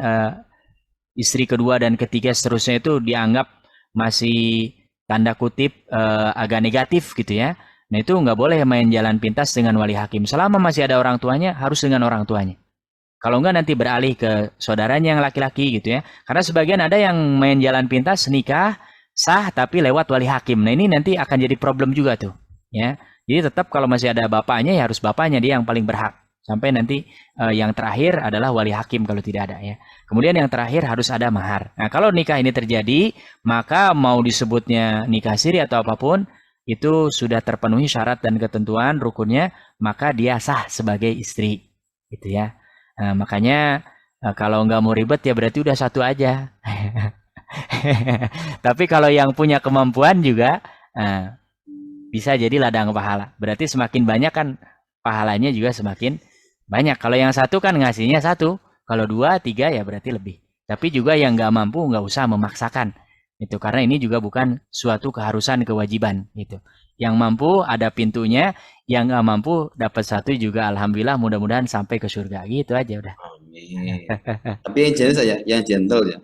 istri kedua dan ketiga seterusnya itu dianggap masih tanda kutip agak negatif gitu ya. Nah, itu nggak boleh main jalan pintas dengan wali hakim. Selama masih ada orang tuanya, harus dengan orang tuanya. Kalau nggak nanti beralih ke saudaranya yang laki-laki gitu ya. Karena sebagian ada yang main jalan pintas, nikah, sah tapi lewat wali hakim. Nah, ini nanti akan jadi problem juga tuh, ya. Jadi tetap kalau masih ada bapaknya, ya harus bapaknya, dia yang paling berhak. Sampai nanti yang terakhir adalah wali hakim kalau tidak ada, ya. Kemudian yang terakhir harus ada mahar. Nah, kalau nikah ini terjadi, maka mau disebutnya nikah siri atau apapun, itu sudah terpenuhi syarat dan ketentuan rukunnya, maka dia sah sebagai istri, gitu ya. Nah, makanya kalau nggak mau ribet ya berarti udah satu aja. Tapi kalau yang punya kemampuan juga bisa jadi ladang pahala. Berarti semakin banyak kan pahalanya juga semakin banyak. Kalau yang satu kan ngasihnya satu, kalau 2, 3 ya berarti lebih. Tapi juga yang nggak mampu nggak usah memaksakan. Itu karena ini juga bukan suatu keharusan kewajiban gitu. Yang mampu ada pintunya, yang nggak mampu dapat satu juga alhamdulillah, mudah-mudahan sampai ke surga. Gitu aja udah. Amin. Tapi yang jenis saya, yang gentle ya.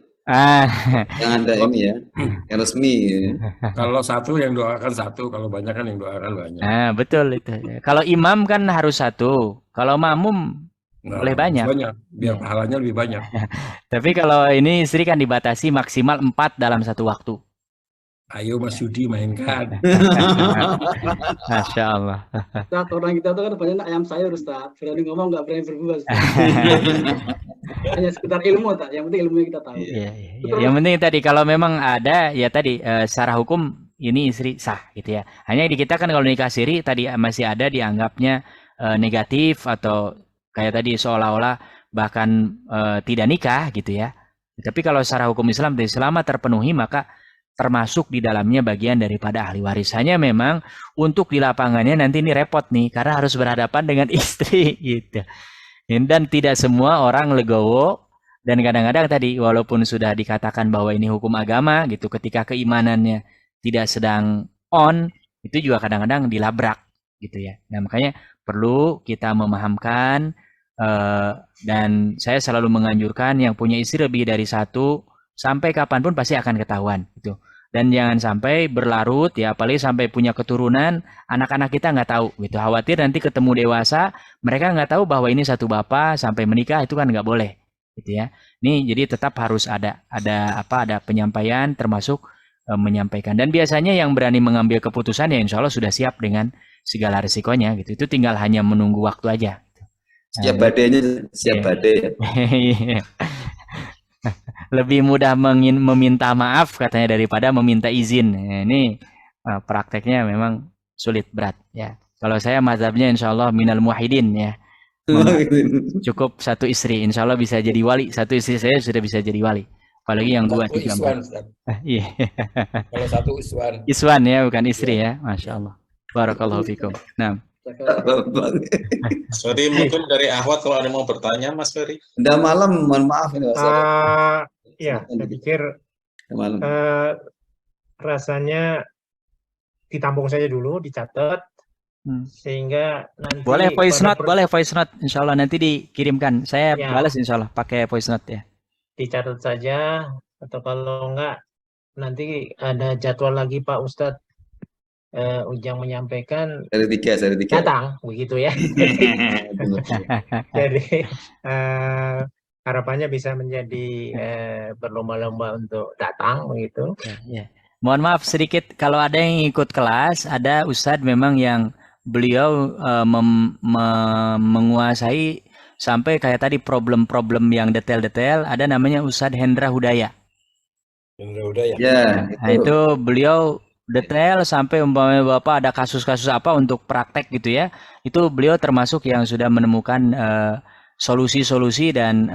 Yang ada ini ya, yang resmi. Ya. Kalau satu yang doakan satu, kalau banyak kan yang doakan banyak. Betul itu. Kalau imam kan harus satu, kalau makmum boleh banyak. Biar pahalanya lebih banyak. Tapi kalau ini istri kan dibatasi maksimal 4 dalam satu waktu. Ayo Mas Yudi mainkan. Masya Allah. Ustaz, orang kita tuh kan banyak ayam sayur, Ustaz. Berani ngomong nggak berani berbuat. Hanya sekedar ilmu, tak. Yang penting ilmu yang kita tahu. Iya. Yang penting tadi kalau memang ada, ya tadi secara hukum ini istri sah gitu ya. Hanya di kita kan kalau nikah siri tadi masih ada dianggapnya negatif atau kayak tadi seolah-olah bahkan tidak nikah gitu ya. Tapi kalau secara hukum Islam selama terpenuhi maka termasuk di dalamnya bagian daripada ahli waris. Hanya memang untuk di lapangannya nanti ini repot nih karena harus berhadapan dengan istri gitu. Dan tidak semua orang legowo, dan kadang-kadang tadi walaupun sudah dikatakan bahwa ini hukum agama gitu, ketika keimanannya tidak sedang on, itu juga kadang-kadang dilabrak gitu ya. Nah, makanya perlu kita memahamkan, dan saya selalu menganjurkan yang punya istri lebih dari satu, sampai kapanpun pasti akan ketahuan gitu. Dan jangan sampai berlarut ya, apalagi sampai punya keturunan, anak-anak kita nggak tahu gitu. Khawatir nanti ketemu dewasa, mereka nggak tahu bahwa ini satu bapak sampai menikah, itu kan nggak boleh gitu ya. Nih jadi tetap harus ada penyampaian, termasuk menyampaikan. Dan biasanya yang berani mengambil keputusan ya insya Allah sudah siap dengan segala resikonya gitu. Itu tinggal hanya menunggu waktu aja. Siap badainya, siap badai. Lebih mudah meminta maaf katanya daripada meminta izin. Ini prakteknya memang sulit, berat ya. Kalau saya mazhabnya insya Allah minal muwahhidin ya. Cukup satu istri, insya Allah bisa jadi wali. Satu istri saya sudah bisa jadi wali. Apalagi yang 2, 3, 4. Iya. Kalau satu iswan. Iswan ya, bukan istri ya. Masya Allah. Barakallahu fikum. Nah. Sorry, mungkin dari Ahwat kalau ada mau bertanya, Mas Ferry. Udah malam, mohon maaf ini Mas. Ya, saya pikir rasanya ditampung saja dulu, dicatat, sehingga nanti boleh voice note, insya Allah nanti dikirimkan. Saya balas insya Allah pakai voice note ya. Dicatat saja, atau kalau enggak nanti ada jadwal lagi Pak Ustadz. Ujang menyampaikan dari tiga datang begitu ya. Jadi harapannya bisa menjadi berlomba-lomba untuk datang begitu. Ya. Mohon maaf sedikit kalau ada yang ikut kelas, ada Ustadz memang yang beliau menguasai sampai kayak tadi problem-problem yang detail-detail, ada namanya Ustadz Hendra Hudaya. Ya, nah, itu beliau detail sampai umpamanya Bapak ada kasus-kasus apa untuk praktek gitu ya. Itu beliau termasuk yang sudah menemukan solusi-solusi dan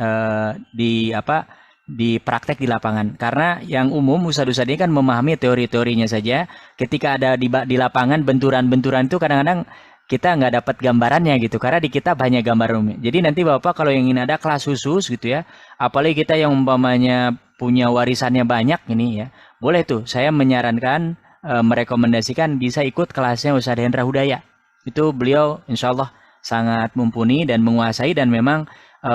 di praktek di lapangan. Karena yang umum ustadz-ustadz ini kan memahami teori-teorinya saja. Ketika ada di lapangan benturan-benturan itu kadang-kadang kita nggak dapat gambarannya gitu. Karena di kitab hanya gambar umum. Jadi nanti Bapak kalau yang ingin ada kelas khusus gitu ya, apalagi kita yang umpamanya punya warisannya banyak ini ya, boleh tuh saya menyarankan merekomendasikan bisa ikut kelasnya Ustadz Hendra Hudaya. Itu beliau insya Allah sangat mumpuni dan menguasai dan memang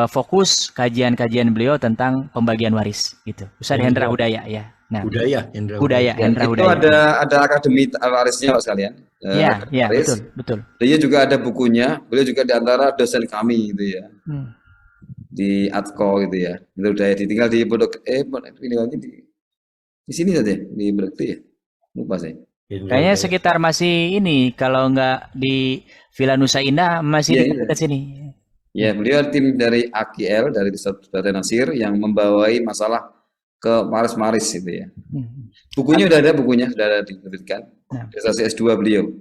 fokus kajian-kajian beliau tentang pembagian waris gitu. Ustadz Hendra Hudaya ya. Nah, Hendra Hudaya. Itu ada akademi warisnya Pak sekalian. Iya, betul. Dia juga ada bukunya. Beliau juga di antara dosen kami gitu ya. Di Atko gitu ya. Hendra Hudaya tinggal di Pondok ini lagi di sini saja di Berkeley ya. Lupa saya. Kayaknya sekitar masih ini kalau nggak di Villa Nusa Indah masih di dekat sini. Ya, beliau tim dari AKL, dari Ustadz Nasir yang membawai masalah ke Maris itu ya. Bukunya sudah ada diterbitkan. Dissertasi S2 beliau.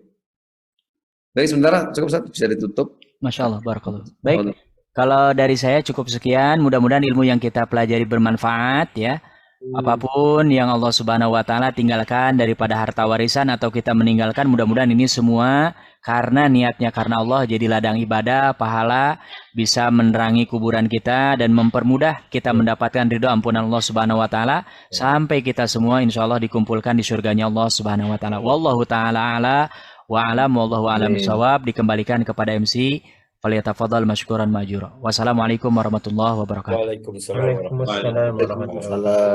Baik, sementara cukup Ustadz, bisa ditutup. Masya Allah, barakallah. Baik, kalau dari saya cukup sekian. Mudah-mudahan ilmu yang kita pelajari bermanfaat ya. Apapun yang Allah Subhanahu wa Ta'ala tinggalkan daripada harta warisan atau kita meninggalkan, mudah-mudahan ini semua karena niatnya karena Allah, jadi ladang ibadah, pahala, bisa menerangi kuburan kita dan mempermudah kita mendapatkan ridho ampunan Allah Subhanahu wa Ta'ala sampai kita semua insya Allah dikumpulkan di surganya Allah Subhanahu wa Ta'ala. Wallahu ta'ala ala wa alam, wallahu alam bisawab. Dikembalikan kepada MC. Falyatafadhal masykuran ma'jura. Wassalamualaikum warahmatullahi wabarakatuh. Waalaikumsalam warahmatullahi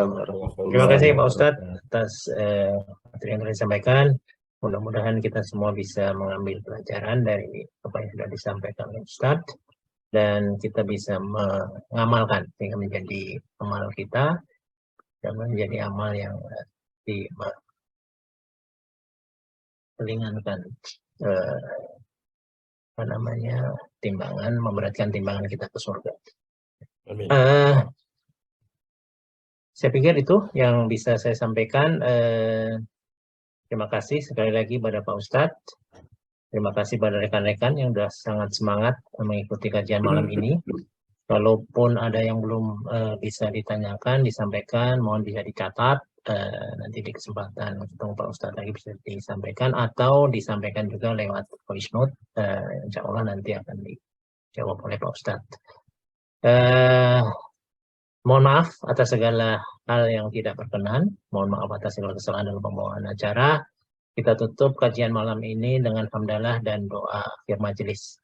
wabarakatuh. Terima kasih Pak Ustadz atas materi yang telah disampaikan. Mudah-mudahan kita semua bisa mengambil pelajaran dari apa yang sudah disampaikan oleh Ustadz dan kita bisa mengamalkan sehingga menjadi amal kita dan menjadi amal yang meringankan timbangan, memberatkan timbangan kita ke surga. Saya pikir itu yang bisa saya sampaikan. Terima kasih sekali lagi pada Pak Ustadz. Terima kasih pada rekan-rekan yang sudah sangat semangat mengikuti kajian malam ini. Kalaupun ada yang belum bisa ditanyakan, disampaikan, mohon bisa dicatat. Nanti di kesempatan ketemu Pak Ustadz lagi bisa disampaikan atau disampaikan juga lewat voice note. Insya Allah nanti akan dijawab oleh Pak Ustadz. Mohon maaf atas segala hal yang tidak berkenan. Mohon maaf atas segala kesalahan dalam pembawaan acara. Kita tutup kajian malam ini dengan hamdalah dan doa akhir majelis.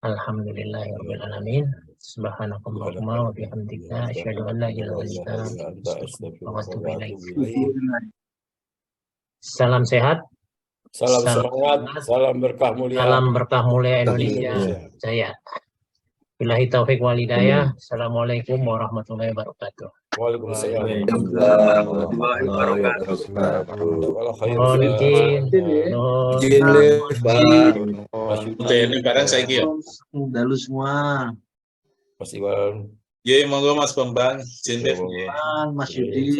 Alhamdulillahirabbil alamin. Subhanakallahumma wa bihamdika asyhadu an la ilaha illa anta astaghfiruka wa atubu ilaik. Salam sehat. Salam semangat, salam berkah mulia. Salam berkah mulia Indonesia Jaya. Billahi taufiq wal hidayah. Assalamualaikum warahmatullahi wabarakatuh. Waalaikumsalam. Ini barang saya kira. Dalu semua. Mas Iwan. Ya, monggo Mas Bambang. Mas Yudi.